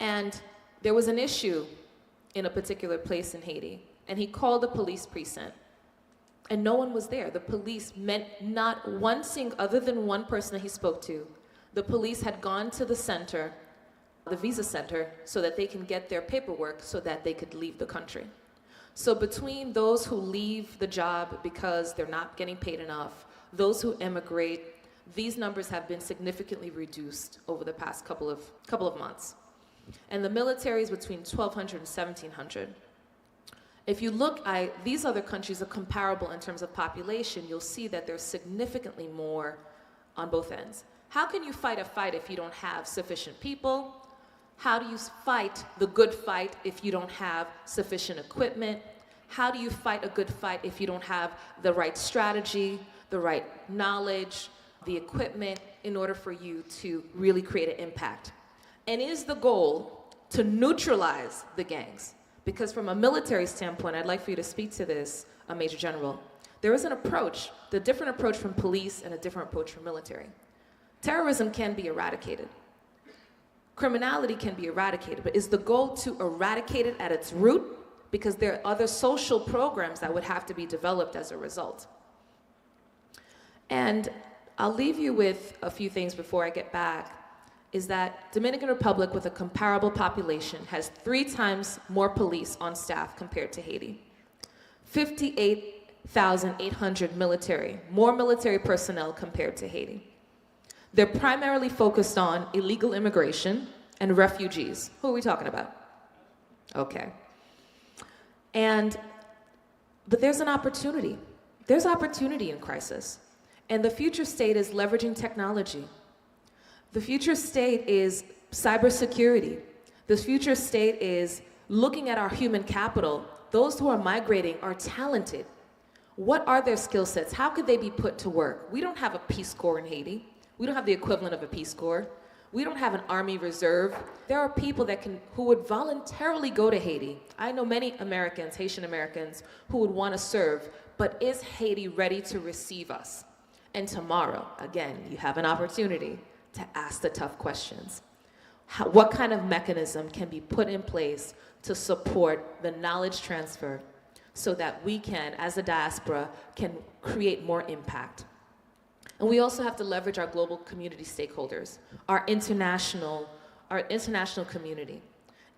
Speaker 3: And There was an issue in a particular place in Haiti, and he called the police precinct, and no one was there. The police meant not one other than one person that he spoke to. The police had gone to the center, the visa center, so that they can get their paperwork so that they could leave the country. So between those who leave the job because they're not getting paid enough, those who emigrate, these numbers have been significantly reduced over the past couple of months. And the military is between 1,200 and 1,700. If you look at these other countries are comparable in terms of population, you'll see that there's significantly more on both ends. How can you fight a fight if you don't have sufficient people? How do you fight the good fight if you don't have sufficient equipment? How do you fight a good fight if you don't have the right strategy, the right knowledge, the equipment in order for you to really create an impact? And is the goal to neutralize the gangs? Because from a military standpoint, I'd like for you to speak to this, Major General. There is an approach, the different approach from police and a different approach from military. Terrorism can be eradicated. Criminality can be eradicated, but is the goal to eradicate it at its root? Because there are other social programs that would have to be developed as a result. And I'll leave you with a few things before I get back, is that Dominican Republic, with a comparable population, has 3 times more police on staff compared to Haiti. 58,800 more military personnel compared to Haiti. They're primarily focused on illegal immigration and refugees. Who are we talking about? Okay. But there's an opportunity. There's opportunity in crisis. And the future state is leveraging technology. The future state is cybersecurity. The future state is looking at our human capital. Those who are migrating are talented. What are their skill sets? How could they be put to work? We don't have a Peace Corps in Haiti. We don't have the equivalent of a Peace Corps. We don't have an Army Reserve. There are people who would voluntarily go to Haiti. I know many Americans, Haitian Americans, who would want to serve, but is Haiti ready to receive us? And tomorrow, again, you have an opportunity to ask the tough questions. What kind of mechanism can be put in place to support the knowledge transfer so that we can, as a diaspora, can create more impact? And we also have to leverage our global community stakeholders, our international community.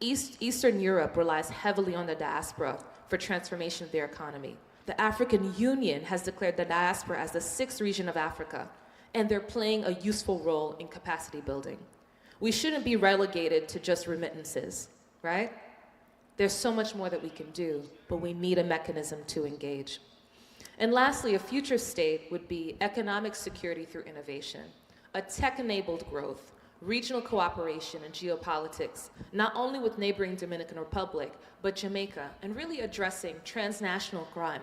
Speaker 3: Eastern Europe relies heavily on the diaspora for transformation of their economy. The African Union has declared the diaspora as the 6th region of Africa, and they're playing a useful role in capacity building. We shouldn't be relegated to just remittances, right? There's so much more that we can do, but we need a mechanism to engage. And lastly, a future state would be economic security through innovation, a tech-enabled growth, regional cooperation and geopolitics, not only with neighboring Dominican Republic, but Jamaica, and really addressing transnational crime.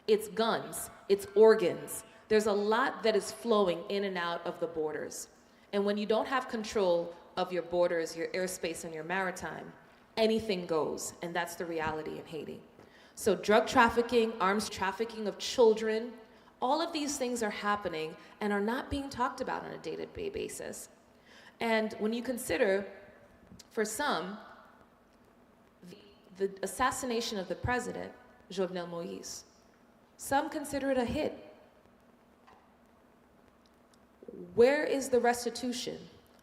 Speaker 3: It's guns, it's organs. There's a lot that is flowing in and out of the borders. And when you don't have control of your borders, your airspace, and your maritime, anything goes, and that's the reality in Haiti. So drug trafficking, arms trafficking of children, all of these things are happening and are not being talked about on a day-to-day basis. And when you consider, for some, the assassination of the president, Jovenel Moïse, some consider it a hit. Where is the restitution?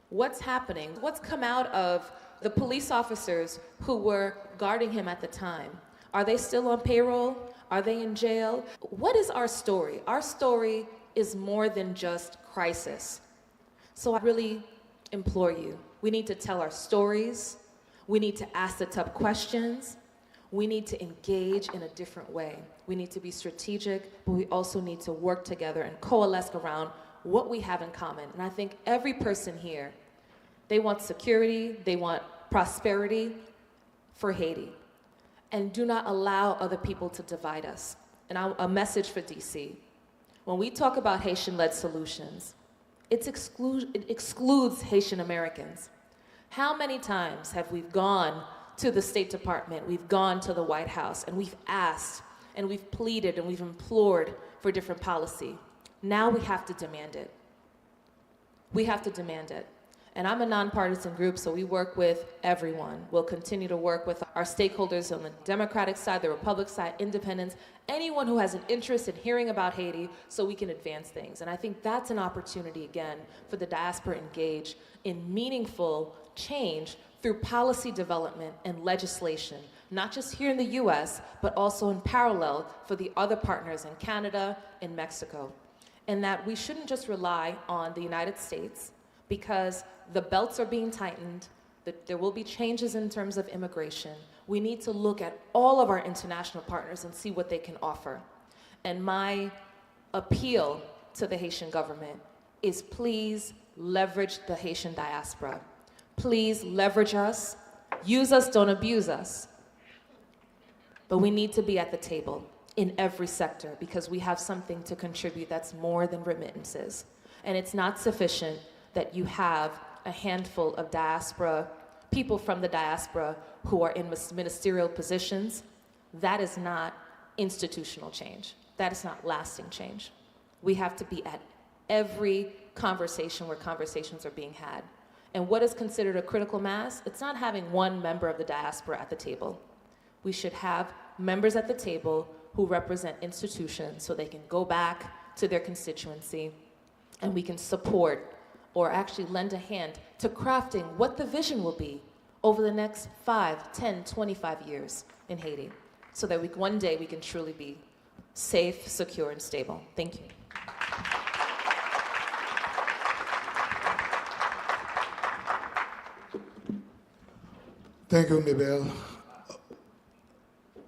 Speaker 3: What's happening? What's come out of the police officers who were guarding him at the time? Are they still on payroll? Are they in jail? What is our story? Our story is more than just crisis. So I really implore you, we need to tell our stories. We need to ask the tough questions. We need to engage in a different way. We need to be strategic, but we also need to work together and coalesce around what we have in common. And I think every person here, they want security, they want prosperity for Haiti. And do not allow other people to divide us. And a message for DC. When we talk about Haitian-led solutions, it excludes Haitian Americans. How many times have we gone to the State Department, we've gone to the White House, and we've asked, and we've pleaded, and we've implored for different policy? Now we have to demand it. We have to demand it. And I'm a nonpartisan group, so we work with everyone. We'll continue to work with our stakeholders on the Democratic side, the Republican side, independents, anyone who has an interest in hearing about Haiti so we can advance things. And I think that's an opportunity, again, for the diaspora to engage in meaningful change through policy development and legislation, not just here in the US, but also in parallel for the other partners in Canada and Mexico. And that we shouldn't just rely on the United States, because the belts are being tightened, that there will be changes in terms of immigration. We need to look at all of our international partners and see what they can offer. And my appeal to the Haitian government is please leverage the Haitian diaspora. Please leverage us. Use us, don't abuse us. But we need to be at the table in every sector because we have something to contribute that's more than remittances. And it's not sufficient that you have a handful of diaspora, people from the diaspora who are in ministerial positions. That is not institutional change. That is not lasting change. We have to be at every conversation where conversations are being had. And what is considered a critical mass? It's not having one member of the diaspora at the table. We should have members at the table who represent institutions so they can go back to their constituency and we can support or actually lend a hand to crafting what the vision will be over the next 5, 10, 25 years in Haiti, so that one day we can truly be safe, secure, and stable. Thank you.
Speaker 2: Thank you, Maybelle.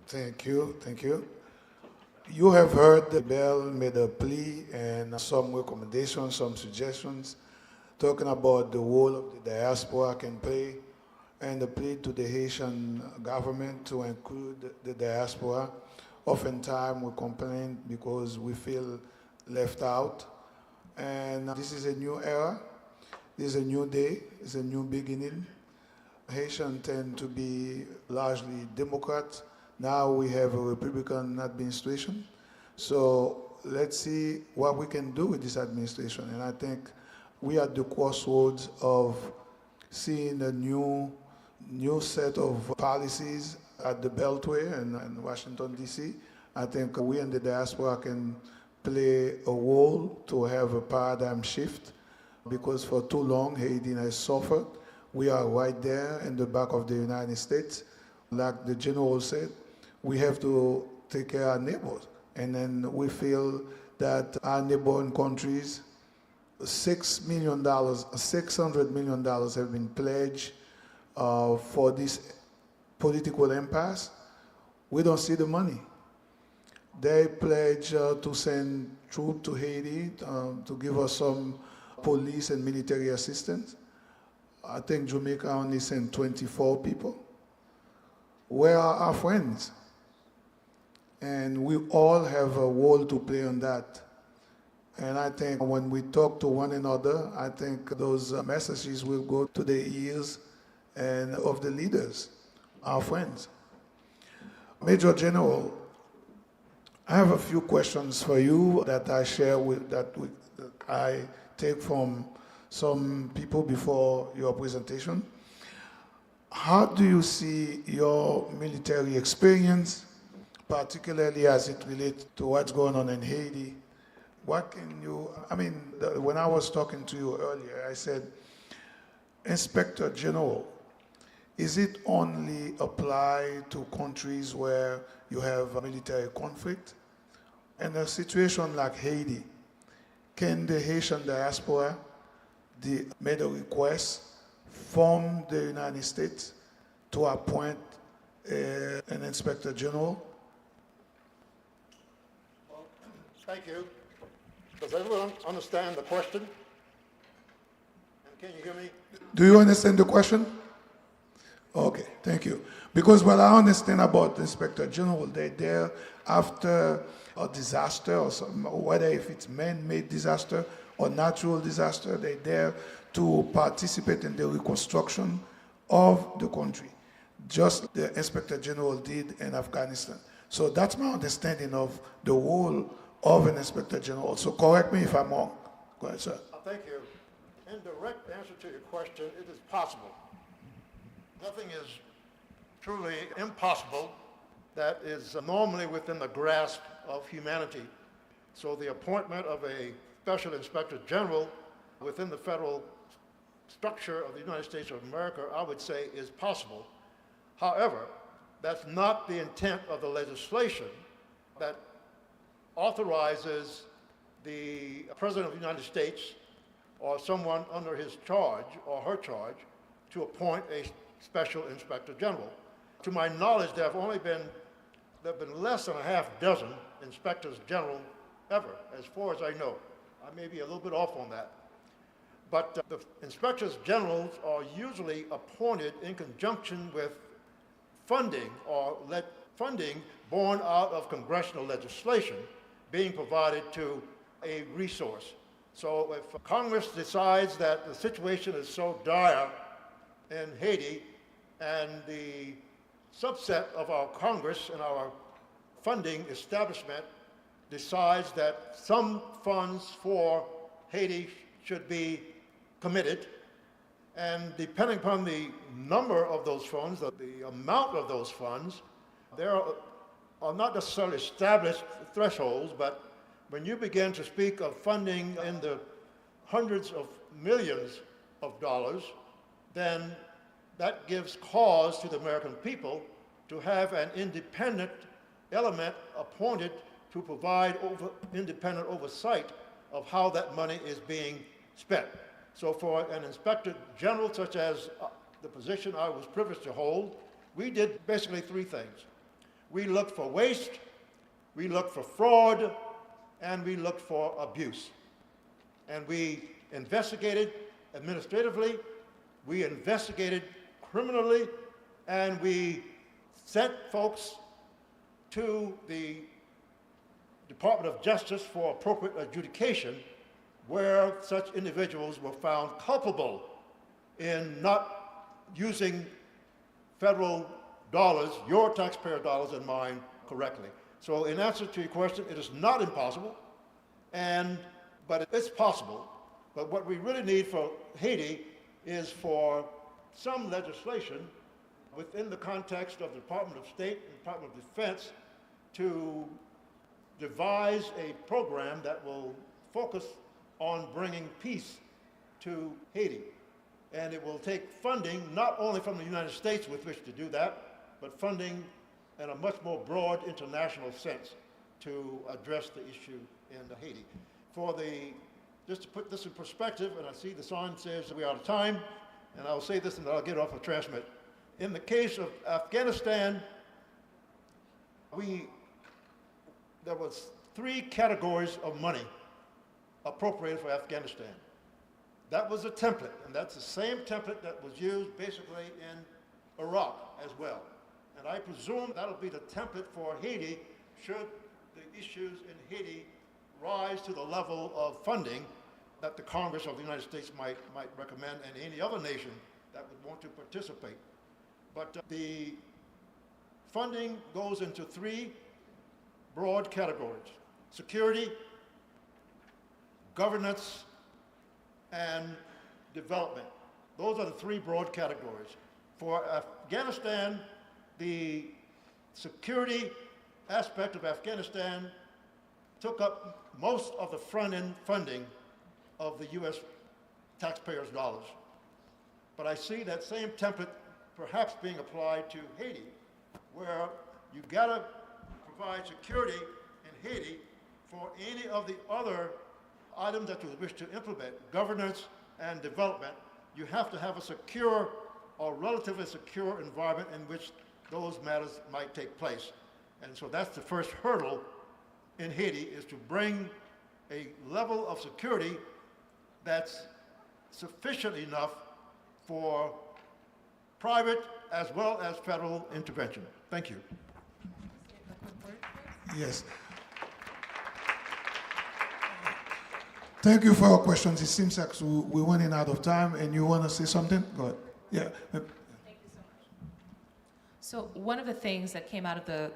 Speaker 2: Thank you. You have heard Maybelle made a plea and some recommendations, some suggestions, talking about the role of the diaspora can play, and the plea to the Haitian government to include the diaspora. Oftentimes we complain because we feel left out. And this is a new era, this is a new day, it's a new beginning. Haitians tend to be largely Democrats. Now we have a Republican administration. So let's see what we can do with this administration. And I think we are at the crossroads of seeing a new set of policies at the Beltway and Washington, D.C. I think we in the diaspora can play a role to have a paradigm shift, because for too long Haiti has suffered. We are right there in the back of the United States. Like the general said, we have to take care of our neighbors. And then we feel that our neighboring countries, $600 million have been pledged for this political impasse. We don't see the money. They pledge to send troops to Haiti to give us some police and military assistance. I think Jamaica only sent 24 people. Where are our friends? And we all have a role to play on that. And I think when we talk to one another, I think those messages will go to the ears and of the leaders, our friends. Major General, I have a few questions for you that I share that I take from some people before your presentation. How do you see your military experience, particularly as it relates to what's going on in Haiti? What can you, when I was talking to you earlier, I said, Inspector General, is it only applied to countries where you have a military conflict? In a situation like Haiti, can the Haitian diaspora made a request from the United States to appoint an Inspector General?
Speaker 4: Well, thank you. Does everyone understand the question? And can you hear me?
Speaker 2: Do you understand the question? Okay, thank you. Because what I understand about the Inspector General, they're there after a disaster, or whether if it's man-made disaster or natural disaster, they're there to participate in the reconstruction of the country, just the Inspector General did in Afghanistan. So that's my understanding of the role of an Inspector General. So correct me if I'm wrong. Go ahead, sir.
Speaker 4: Thank you. In direct answer to your question, it is possible. Nothing is truly impossible that is normally within the grasp of humanity. So the appointment of a special inspector general within the federal structure of the United States of America, I would say, is possible. However, that's not the intent of the legislation that authorizes the President of the United States or someone under his charge or her charge to appoint a special inspector general. To my knowledge, there have been less than a half dozen inspectors general ever, as far as I know. I may be a little bit off on that. But the inspectors generals are usually appointed in conjunction with funding or funding born out of congressional legislation being provided to a resource. So if Congress decides that the situation is so dire in Haiti and the subset of our Congress and our funding establishment decides that some funds for Haiti should be committed, and depending upon the number of those funds, the amount of those funds, there are not necessarily established thresholds, but when you begin to speak of funding in the hundreds of millions of dollars, then that gives cause to the American people to have an independent element appointed to provide independent oversight of how that money is being spent. So for an inspector general such as the position I was privileged to hold, we did basically three things. We looked for waste, we looked for fraud, and we looked for abuse. And we investigated administratively, we investigated criminally, and we sent folks to the Department of Justice for appropriate adjudication where such individuals were found culpable in not using federal dollars, your taxpayer dollars and mine, correctly. So in answer to your question, it is not impossible, but it's possible. But what we really need for Haiti is for some legislation within the context of the Department of State and Department of Defense to devise a program that will focus on bringing peace to Haiti. And it will take funding not only from the United States with which to do that, but funding in a much more broad international sense to address the issue in Haiti. Just to put this in perspective, and I see the sign says we're out of time, and I'll say this and then I'll get off the transmit. In the case of Afghanistan, there was 3 categories of money appropriated for Afghanistan. That was a template, and that's the same template that was used basically in Iraq as well. And I presume that'll be the template for Haiti should the issues in Haiti rise to the level of funding that the Congress of the United States might recommend, and any other nation that would want to participate. But the funding goes into 3 broad categories: security, governance, and development. Those are the 3 broad categories. For Afghanistan, the security aspect of Afghanistan took up most of the front-end funding of the U.S. taxpayers' dollars. But I see that same template perhaps being applied to Haiti, where you gotta provide security in Haiti for any of the other items that you wish to implement, governance and development. You have to have a secure or relatively secure environment in which those matters might take place. And so that's the first hurdle in Haiti, is to bring a level of security that's sufficient enough for private as well as federal intervention. Thank you.
Speaker 2: Yes. Thank you for your questions. It seems like we're running out of time, and you want to say something? Go ahead. Yeah.
Speaker 3: Thank you so much. So one of the things that came out of the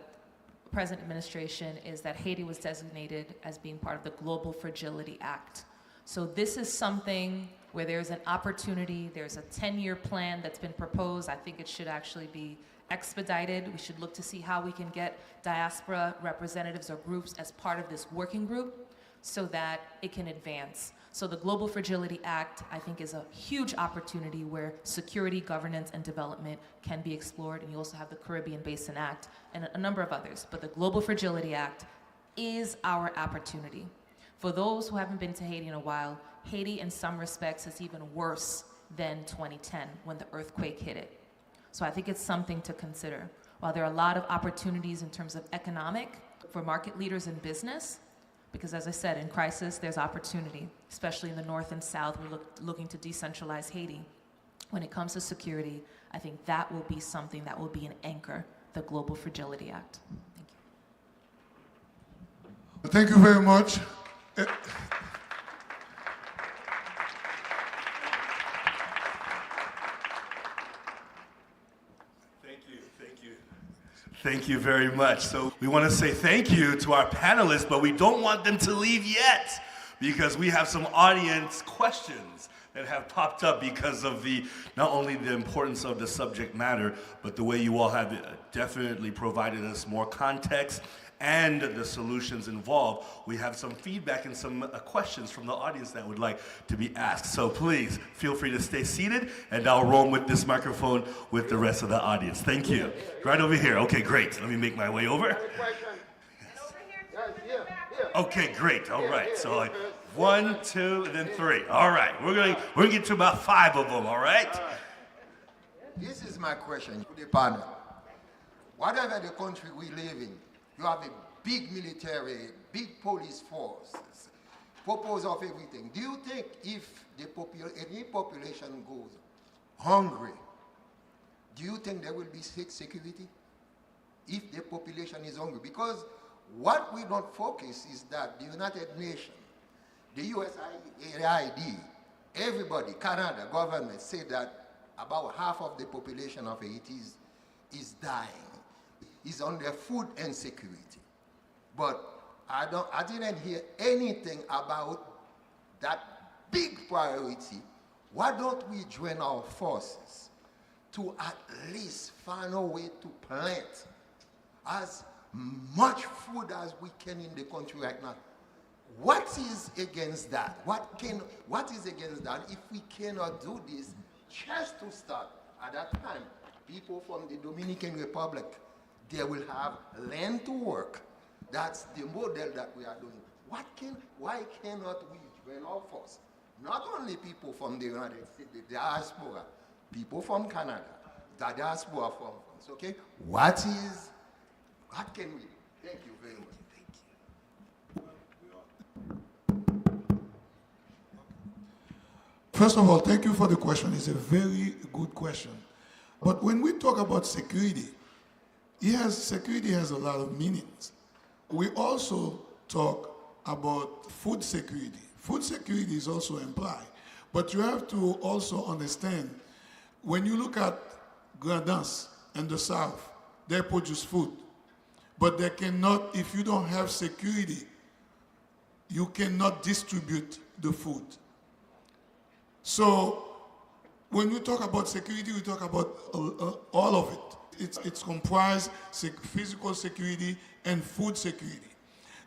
Speaker 3: present administration is that Haiti was designated as being part of the Global Fragility Act. So this is something where there's an opportunity, there's a 10-year plan that's been proposed. I think it should actually be expedited. We should look to see how we can get diaspora representatives or groups as part of this working group so that it can advance. So the Global Fragility Act, I think, is a huge opportunity where security, governance, and development can be explored. And you also have the Caribbean Basin Act and a number of others. But the Global Fragility Act is our opportunity. For those who haven't been to Haiti in a while, Haiti in some respects is even worse than 2010 when the earthquake hit it. So I think it's something to consider. While there are a lot of opportunities in terms of economic for market leaders in business, because as I said, in crisis, there's opportunity, especially in the North and South. We're looking to decentralize Haiti. When it comes to security, I think that will be something that will be an anchor, the Global Fragility Act. Thank you.
Speaker 2: Thank you very much.
Speaker 1: Thank you very much. So we want to say thank you to our panelists, but we don't want them to leave yet because we have some audience questions that have popped up because of not only the importance of the subject matter, but the way you all have definitely provided us more context and the solutions involved. We have some feedback and some questions from the audience that would like to be asked. So please feel free to stay seated and I'll roam with this microphone with the rest of the audience. Thank you. Right over here. Okay, great. Let me make my way over. Okay, great. All right. So 1, 2, and then 3. All right. We're gonna get to about 5 of them. All right.
Speaker 5: This is my question to the panel. Whatever the country we live in, you have a big military, big police force, purpose of everything. Do you think if any population goes hungry, do you think there will be security? If the population is hungry? Because what we don't focus is that the United Nations, the USAID, everybody, Canada, government, say that about half of the population of Haiti is dying. Is under food insecurity. But I didn't hear anything about that big priority. Why don't we join our forces to at least find a way to plant as much food as we can in the country right now? What is against that? What is against that? If we cannot do this, just to start, at that time, people from the Dominican Republic, they will have land to work. That's the model that we are doing. Why cannot we join our force? Not only people from the United States, the diaspora, people from Canada, the diaspora from France, okay? What can we do? Thank you very much.
Speaker 2: First of all, thank you for the question. It's a very good question. But when we talk about security, yes, security has a lot of meanings. We also talk about food security. Food security is also implied. But you have to also understand, when you look at Grandance and the South, they produce food. But they cannot, if you don't have security, you cannot distribute the food. So when we talk about security, we talk about all of it. It's comprised physical security and food security.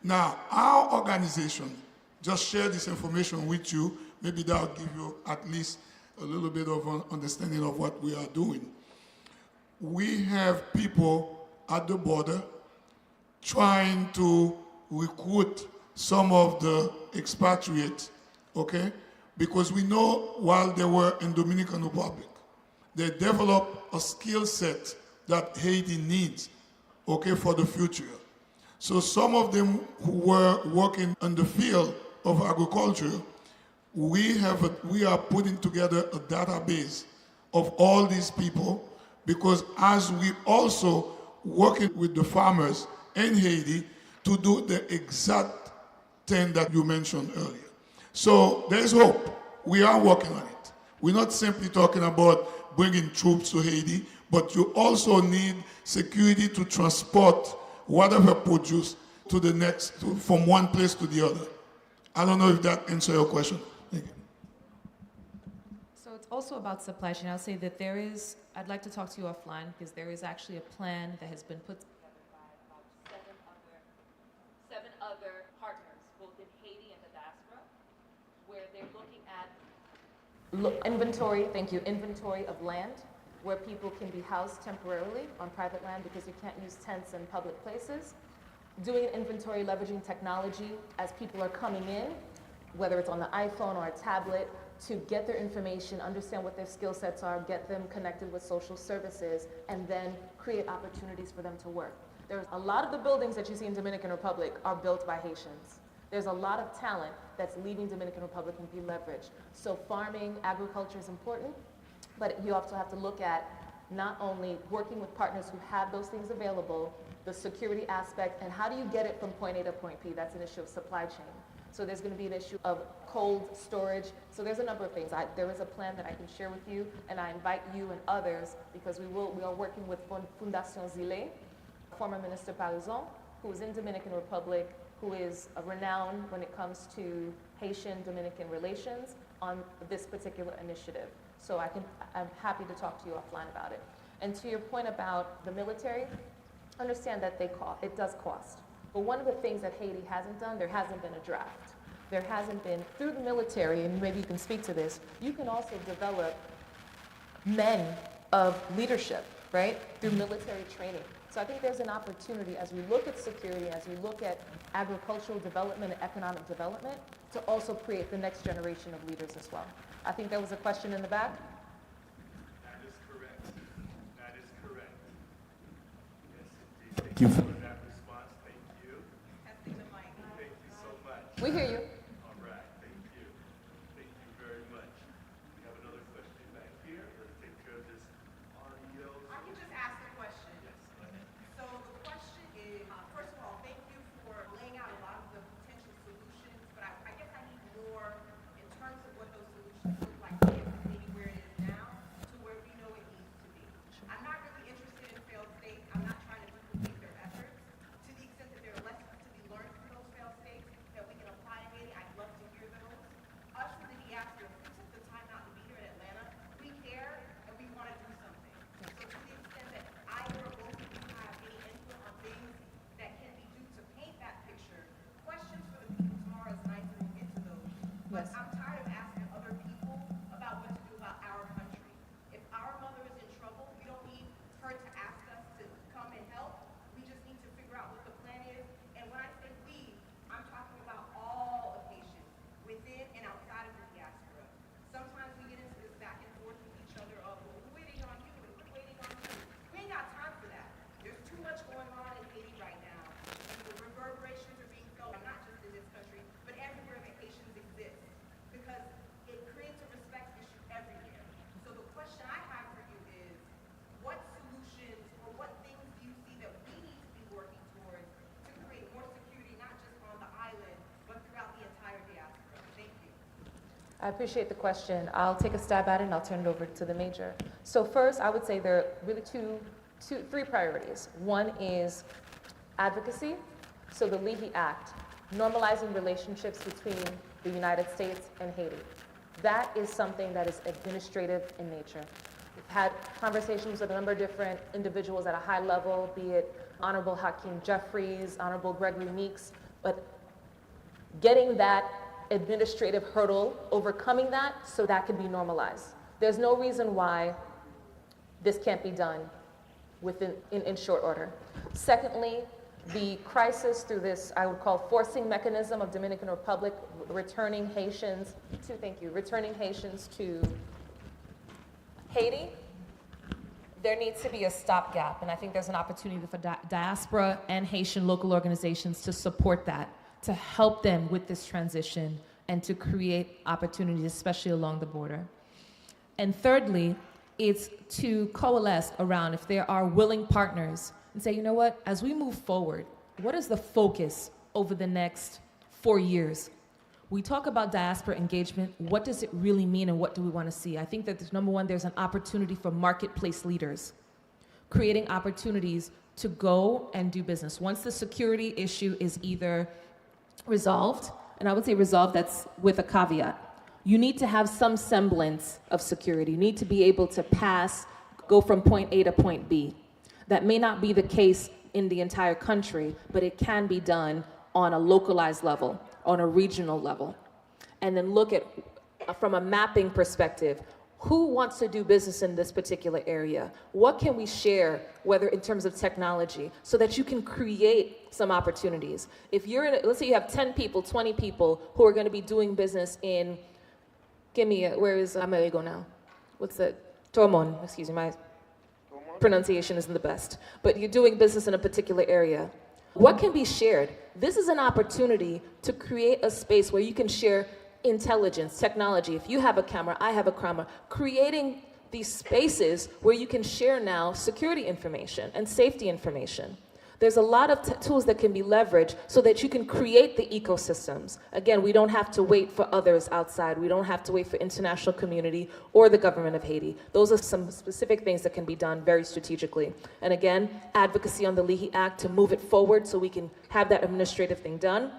Speaker 2: Now, our organization just share this information with you. Maybe that will give you at least a little bit of an understanding of what we are doing. We have people at the border trying to recruit some of the expatriates, okay? Because we know while they were in Dominican Republic, they developed a skill set that Haiti needs, okay, for the future. So some of them who were working in the field of agriculture, we are putting together a database of all these people, because as we also working with the farmers in Haiti to do the exact thing that you mentioned earlier. So there's hope. We are working on it. We're not simply talking about bringing troops to Haiti, but you also need security to transport whatever produce to the next, from one place to the other. I don't know if that answers your question.
Speaker 3: So it's also about supply chain. I'll say that I'd like to talk to you offline because there is actually a plan that has been put together by about seven other partners, both in Haiti and the diaspora, where they're looking at inventory of land, where people can be housed temporarily on private land because you can't use tents in public places. Doing an inventory, leveraging technology as people are coming in, whether it's on the iPhone or a tablet, to get their information, understand what their skill sets are, get them connected with social services, and then create opportunities for them to work. There's a lot of the buildings that you see in Dominican Republic are built by Haitians. There's a lot of talent that's leaving Dominican Republic and be leveraged. So farming, agriculture is important, but you also have to look at not only working with partners who have those things available, the security aspect, and how do you get it from point A to point B? That's an issue of supply chain. So there's going to be an issue of cold storage. So there's a number of things. There is a plan that I can share with you, and I invite you and others because we are working with Fondation Zile, former Minister Parizon, who is in Dominican Republic, who is renowned when it comes to Haitian-Dominican relations on this particular initiative. So I'm happy to talk to you offline about it. And to your point about the military, understand that it does cost. But one of the things that Haiti hasn't done, there hasn't been a draft. There hasn't been, through the military, and maybe you can speak to this, you can also develop men of leadership, right, through military training. So I think there's an opportunity as we look at security, as we look at agricultural development and economic development, to also create the next generation of leaders as well. I think there was a question in the back.
Speaker 1: That is correct. That is correct. Yes, indeed. Thank you for that response. Thank you. Thank you so much.
Speaker 3: We hear you.
Speaker 1: All right. Thank you. Thank you very much. We have another question back here. Let's take care of this audio.
Speaker 6: I can just ask a question.
Speaker 1: Yes, go ahead.
Speaker 6: So the question is, first of all, thank you for laying out a lot of the potential solutions, but I guess I need more in terms of what those solutions look like, maybe where it is now to where we know it needs to be. I'm not really interested in failed states. I'm not trying to duplicate their efforts. To the extent that there are lessons to be learned from those failed states that we can apply to Haiti, I'd love to hear those. Us in the diaspora, we took the time out to be here in Atlanta. We care and we want to do something. So to the extent that either or both of you have any input on things that can be due to paint that picture, questions for the people tomorrow is nice and we'll get to those. But
Speaker 3: Yes.
Speaker 6: I'm tired of asking other people about what to do about our country. If our mother is in trouble, we don't need her to ask us to come and help. We just need to figure out what the plan is. And when I say we, I'm talking about all of Haitians, within and outside of the diaspora. Sometimes we get into this back and forth with each other of, well, we're waiting on you and we're waiting on you. We ain't got time for that. There's too much going on in Haiti right now. And the reverberations are being felt, not just in this country, but everywhere that Haitians exist. Because it creates a respect issue everywhere. So the question I have for you is, what solutions or what things do you see that we need to be working towards to create more security, not just on the island, but throughout the entire diaspora? Thank you.
Speaker 3: I appreciate the question. I'll take a stab at it and I'll turn it over to the major. So first, I would say there are really three priorities. One is advocacy. So the Leahy Act, normalizing relationships between the United States and Haiti. That is something that is administrative in nature. We've had conversations with a number of different individuals at a high level, be it Honorable Hakeem Jeffries, Honorable Gregory Meeks, but getting that administrative hurdle, overcoming that so that can be normalized. There's no reason why this can't be done in short order. Secondly, the crisis through this, I would call, forcing mechanism of Dominican Republic, returning Haitians to Haiti, there needs to be a stopgap, and I think there's an opportunity for diaspora and Haitian local organizations to support that, to help them with this transition and to create opportunities, especially along the border. And thirdly, it's to coalesce around, if there are willing partners, and say, you know what, as we move forward, what is the focus over the next 4 years? We talk about diaspora engagement. What does it really mean and what do we want to see? I think that number one, there's an opportunity for marketplace leaders, creating opportunities to go and do business. Once the security issue is either resolved, and I would say resolved, that's with a caveat. you need to have some semblance of security. You need to be able to go from point A to point B. That may not be the case in the entire country, but it can be done on a localized level, on a regional level. And then look at, from a mapping perspective, who wants to do business in this particular area? What can we share, whether in terms of technology, so that you can create some opportunities? If you're in, let's say you have 10 people, 20 people who are going to be doing business in, where is Amerigo now? What's that? Tormon, excuse me, my pronunciation isn't the best. But you're doing business in a particular area. What can be shared? This is an opportunity to create a space where you can share intelligence, technology. If you have a camera, I have a camera, creating these spaces where you can share now security information and safety information. There's a lot of tools that can be leveraged so that you can create the ecosystems. Again, we don't have to wait for others outside. We don't have to wait for international community or the government of Haiti. Those are some specific things that can be done very strategically. And again, advocacy on the Leahy Act to move it forward so we can have that administrative thing done.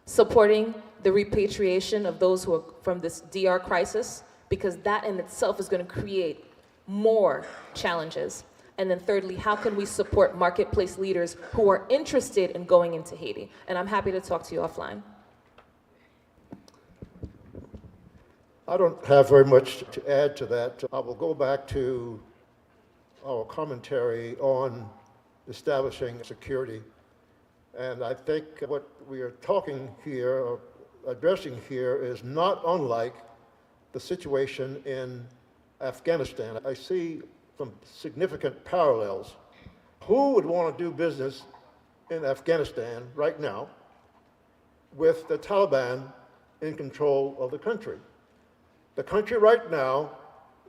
Speaker 3: Supporting the repatriation of those who are from this DR crisis, because that in itself is going to create more challenges. And then thirdly, how can we support marketplace leaders who are interested in going into Haiti? And I'm happy to talk to you offline.
Speaker 4: I don't have very much to add to that. I will go back to our commentary on establishing security. And I think what we are talking here, or addressing here, is not unlike the situation in Afghanistan. I see some significant parallels. Who would want to do business in Afghanistan right now with the Taliban in control of the country? The country right now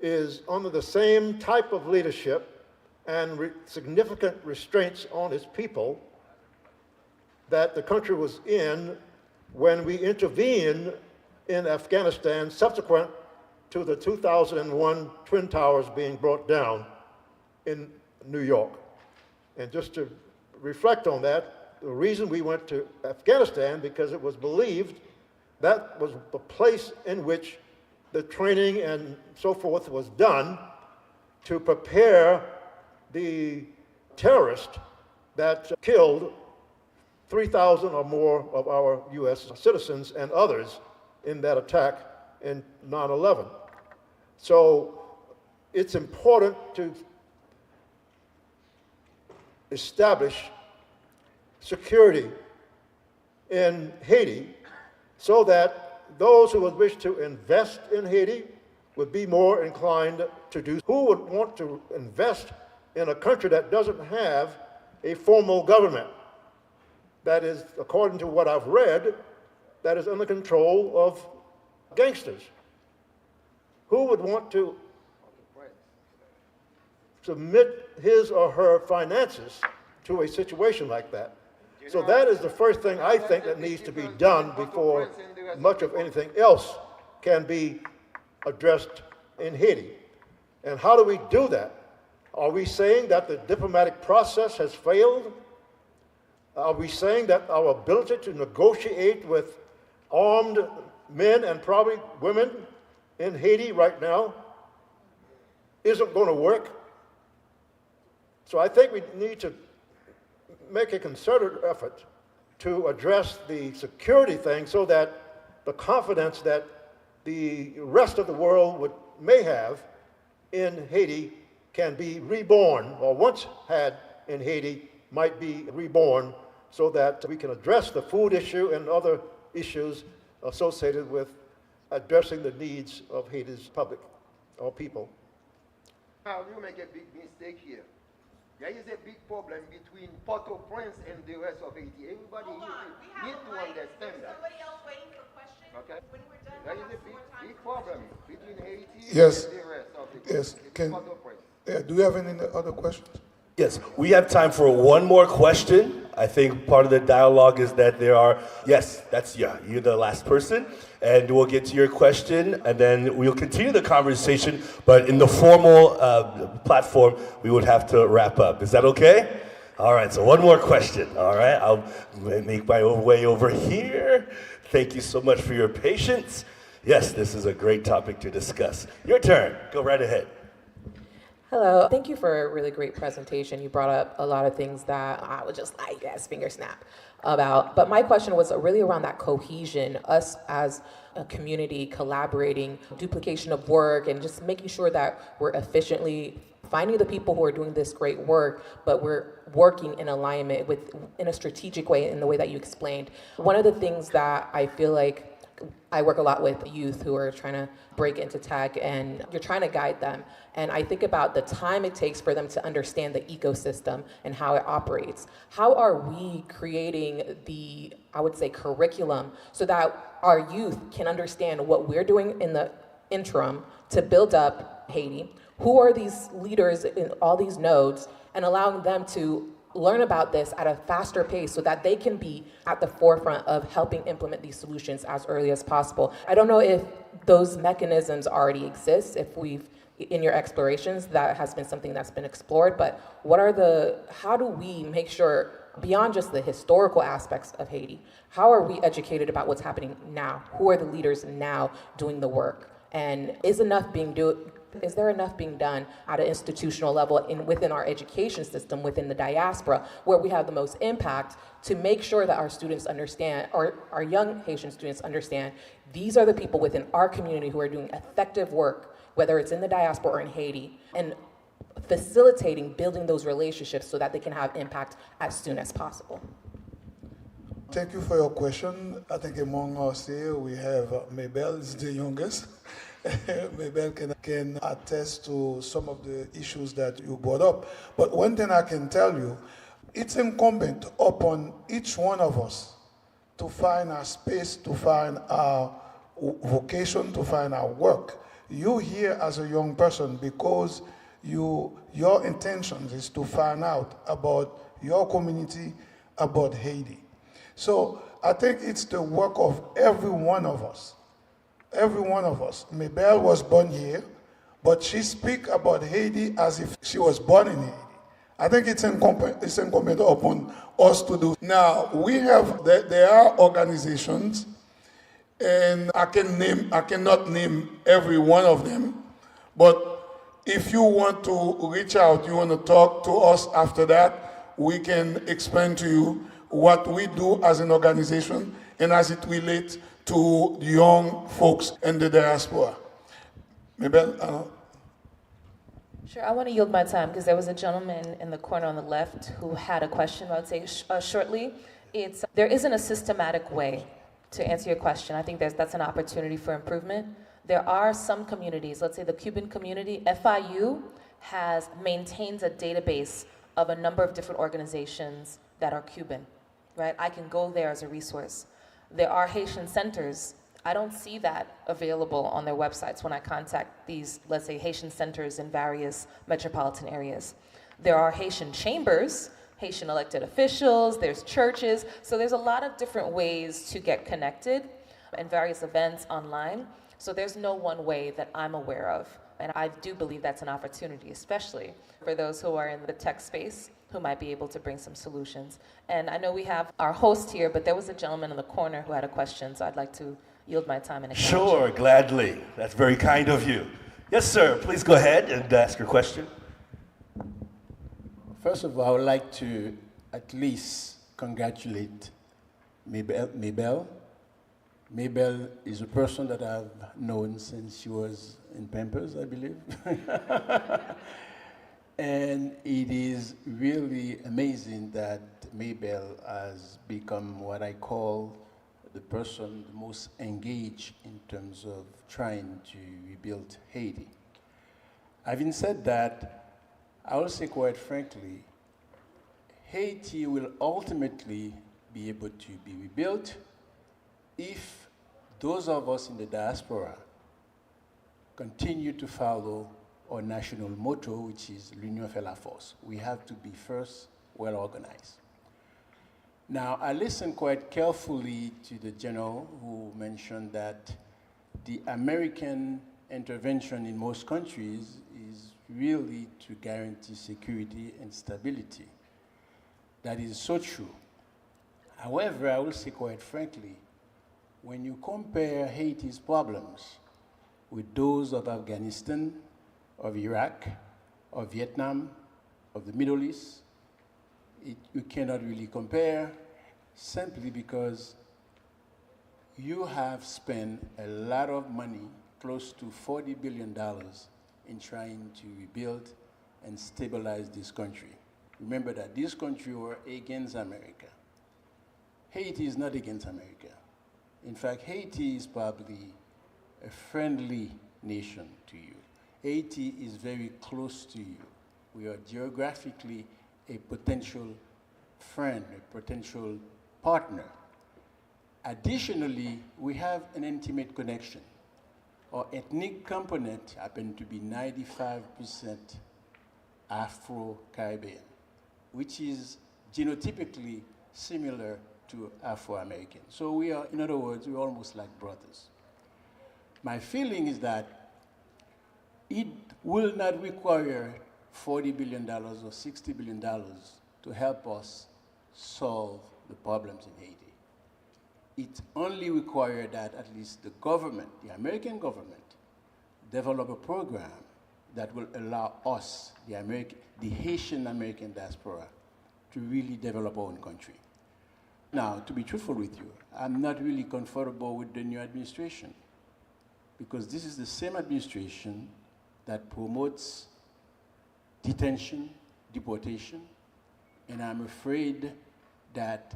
Speaker 4: is under the same type of leadership and significant restraints on its people that the country was in when we intervened in Afghanistan subsequent to the 2001 Twin Towers being brought down in New York. And just to reflect on that, the reason we went to Afghanistan, because it was believed that was the place in which the training and so forth was done to prepare the terrorists that killed 3,000 or more of our US citizens and others in that attack in 9/11. So it's important to establish security in Haiti so that those who would wish to invest in Haiti would be more inclined to do. Who would want to invest in a country that doesn't have a formal government? That is, according to what I've read, that is under control of gangsters. Who would want to submit his or her finances to a situation like that? So that is the first thing I think that needs to be done before much of anything else can be addressed in Haiti. And how do we do that? Are we saying that the diplomatic process has failed? Are we saying that our ability to negotiate with armed men and probably women in Haiti right now isn't going to work? So I think we need to make a concerted effort to address the security thing so that the confidence that the rest of the world may have in Haiti can be reborn, or once had in Haiti might be reborn, so that we can address the food issue and other issues associated with addressing the needs of Haiti's public or people.
Speaker 5: Now, you make a big mistake here. There is a big problem between Port-au-Prince and the rest of Haiti. Everybody here need to understand that.
Speaker 6: Somebody else waiting for questions?
Speaker 5: Okay?
Speaker 6: When we're done,
Speaker 5: There is
Speaker 6: we'll
Speaker 5: a
Speaker 6: have more time
Speaker 5: big
Speaker 6: for
Speaker 5: problem
Speaker 6: questions.
Speaker 5: between Haiti
Speaker 2: Yes.
Speaker 5: and the rest of the
Speaker 2: Yes.
Speaker 5: Port-au-Prince.
Speaker 2: Do you have any other questions?
Speaker 1: Yes, we have time for one more question. I think part of the dialogue is that there are, yes, you're the last person, and we'll get to your question, and then we'll continue the conversation, but in the formal platform, we would have to wrap up. Is that okay? All right, so one more question, all right? I'll make my way over here. Thank you so much for your patience. Yes, this is a great topic to discuss. Your turn. Go right ahead.
Speaker 7: Hello. Thank you for a really great presentation. You brought up a lot of things that I would just like as finger snap about. But my question was really around that cohesion, us as a community collaborating, duplication of work, and just making sure that we're efficiently finding the people who are doing this great work, but we're working in alignment with, in a strategic way, in the way that you explained. One of the things that I feel like I work a lot with youth who are trying to break into tech, and you're trying to guide them. And I think about the time it takes for them to understand the ecosystem and how it operates. How are we creating the, I would say, curriculum so that our youth can understand what we're doing in the interim to build up Haiti? Who are these leaders in all these nodes, and allowing them to learn about this at a faster pace so that they can be at the forefront of helping implement these solutions as early as possible. I don't know if those mechanisms already exist, if we've, in your explorations, that has been something that's been explored, but how do we make sure, beyond just the historical aspects of Haiti, how are we educated about what's happening now? Who are the leaders now doing the work? And is there enough being done at an institutional level within our education system, within the diaspora, where we have the most impact, to make sure that our students understand, or our young Haitian students understand, these are the people within our community who are doing effective work, whether it's in the diaspora or in Haiti, and facilitating building those relationships so that they can have impact as soon as possible.
Speaker 2: Thank you for your question. I think among us here we have Maybelle is the youngest. Maybelle can attest to some of the issues that you brought up. But one thing I can tell you, it's incumbent upon each one of us to find our space, to find our vocation, to find our work. You here as a young person because your intention is to find out about your community, about Haiti. So I think it's the work of every one of us. Every one of us. Maybelle was born here, but she speaks about Haiti as if she was born in Haiti. I think it's incumbent upon us to do. Now, there are organizations, and I cannot name every one of them, but if you want to reach out, you want to talk to us after that, we can explain to you what we do as an organization and as it relates to young folks in the diaspora. Maybelle?
Speaker 3: Sure, I want to yield my time because there was a gentleman in the corner on the left who had a question. I would say shortly. There isn't a systematic way to answer your question. I think that's an opportunity for improvement. There are some communities, let's say the Cuban community, FIU maintains a database of a number of different organizations that are Cuban, right? I can go there as a resource. There are Haitian centers. I don't see that available on their websites when I contact these, let's say, Haitian centers in various metropolitan areas. There are Haitian chambers, Haitian elected officials, there's churches. So there's a lot of different ways to get connected and various events online. So there's no one way that I'm aware of. And I do believe that's an opportunity, especially for those who are in the tech space, who might be able to bring some solutions. And I know we have our host here, but there was a gentleman in the corner who had a question, so I'd like to yield my time and acknowledge
Speaker 1: Sure,
Speaker 3: him.
Speaker 1: gladly. That's very kind of you. Yes, sir. Please go ahead and ask your question.
Speaker 8: First of all, I would like to at least congratulate Maybelle. Maybelle is a person that I've known since she was in Pampers, I believe. And it is really amazing that Maybelle has become what I call the person the most engaged in terms of trying to rebuild Haiti. Having said that, I will say quite frankly, Haiti will ultimately be able to be rebuilt if those of us in the diaspora continue to follow our national motto, which is l'union fait la force. We have to be first well organized. Now, I listened quite carefully to the general who mentioned that the American intervention in most countries is really to guarantee security and stability. That is so true. However, I will say quite frankly, When you compare Haiti's problems with those of Afghanistan, of Iraq, of Vietnam, of the Middle East, you cannot really compare, simply because you have spent a lot of money, close to $40 billion, in trying to rebuild and stabilize this country. Remember that this country were against America. Haiti is not against America. In fact, Haiti is probably a friendly nation to you. Haiti is very close to you. We are geographically a potential friend, a potential partner. Additionally, we have an intimate connection. Our ethnic component happens to be 95% Afro-Caribbean, which is genotypically similar to Afro-American. So we are, in other words, we're almost like brothers. My feeling is that it will not require $40 billion or $60 billion to help us solve the problems in Haiti. It only requires that at least the government, the American government, develop a program that will allow us, the Haitian American diaspora, to really develop our own country. Now, to be truthful with you, I'm not really comfortable with the new administration, because this is the same administration that promotes detention, deportation, and I'm afraid that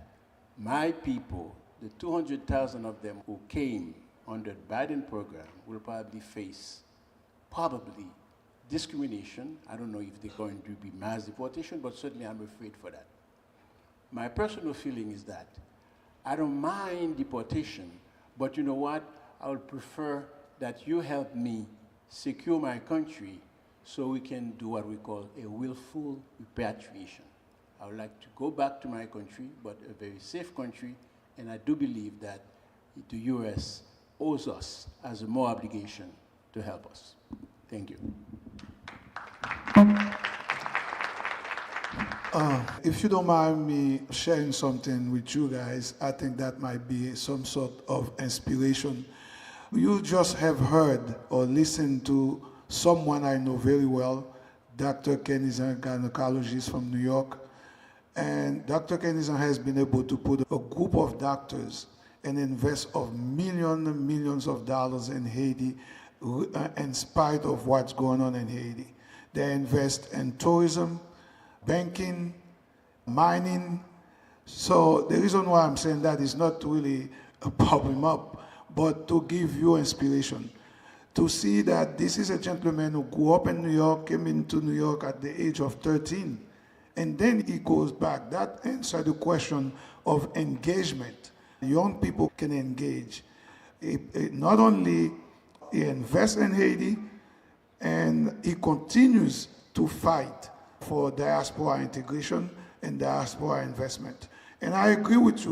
Speaker 8: my people, the 200,000 of them who came under the Biden program, will probably face discrimination. I don't know if they're going to be mass deportation, but certainly I'm afraid for that. My personal feeling is that I don't mind deportation, but you know what? I would prefer that you help me secure my country so we can do what we call a willful repatriation. I would like to go back to my country, but a very safe country, and I do believe that the U.S. owes us as a more obligation to help us. Thank you.
Speaker 9: If you don't mind me sharing something with you guys, I think that might be some sort of inspiration. You just have heard or listened to someone I know very well, Dr. Kenizan, gynecologist from New York. And Dr. Kenizan has been able to put a group of doctors and invest of millions and millions of dollars in Haiti in spite of what's going on in Haiti. They invest in tourism, banking, mining. So the reason why I'm saying that is not really a problem up, but to give you inspiration. To see that this is a gentleman who grew up in New York, came into New York at the age of 13, and then he goes back. That answers the question of engagement. Young people can engage. Not only he invests in Haiti, and he continues to fight for diaspora integration and diaspora investment. And I agree with you,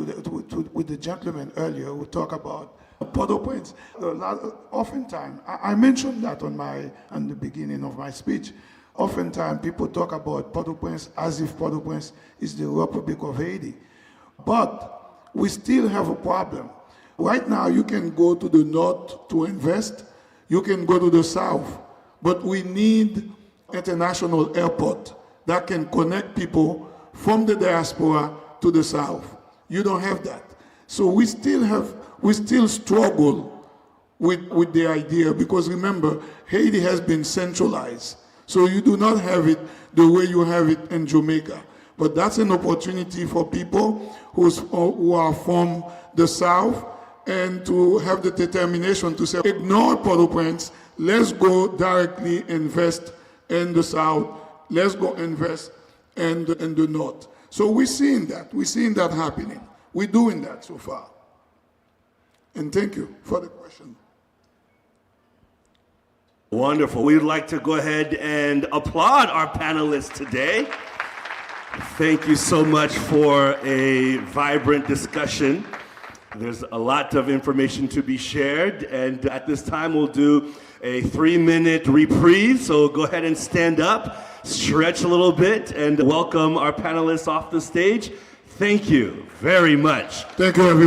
Speaker 9: with the gentleman earlier who talked about Port-au-Prince. Oftentimes, I mentioned that on the beginning of my speech. Oftentimes, people talk about Port-au-Prince as if Port-au-Prince is the Republic of Haiti. But we still have a problem. Right now, you can go to the north to invest. You can go to the south. But we need international airport that can connect people from the diaspora to the south. You don't have that. So we still struggle with the idea, because remember, Haiti has been centralized. So you do not have it the way you have it in Jamaica. But that's an opportunity for people who are from the south, and to have the determination to say, ignore Port-au-Prince, let's go directly invest in the south, let's go invest in the north. So we're seeing that happening. We're doing that so far. And thank you for the question.
Speaker 1: Wonderful. We would like to go ahead and applaud our panelists today. Thank you so much for a vibrant discussion. There's a lot of information to be shared, and at this time we'll do a 3-minute reprieve, so go ahead and stand up, stretch a little bit, and welcome our panelists off the stage. Thank you very much.
Speaker 2: Thank you, everyone.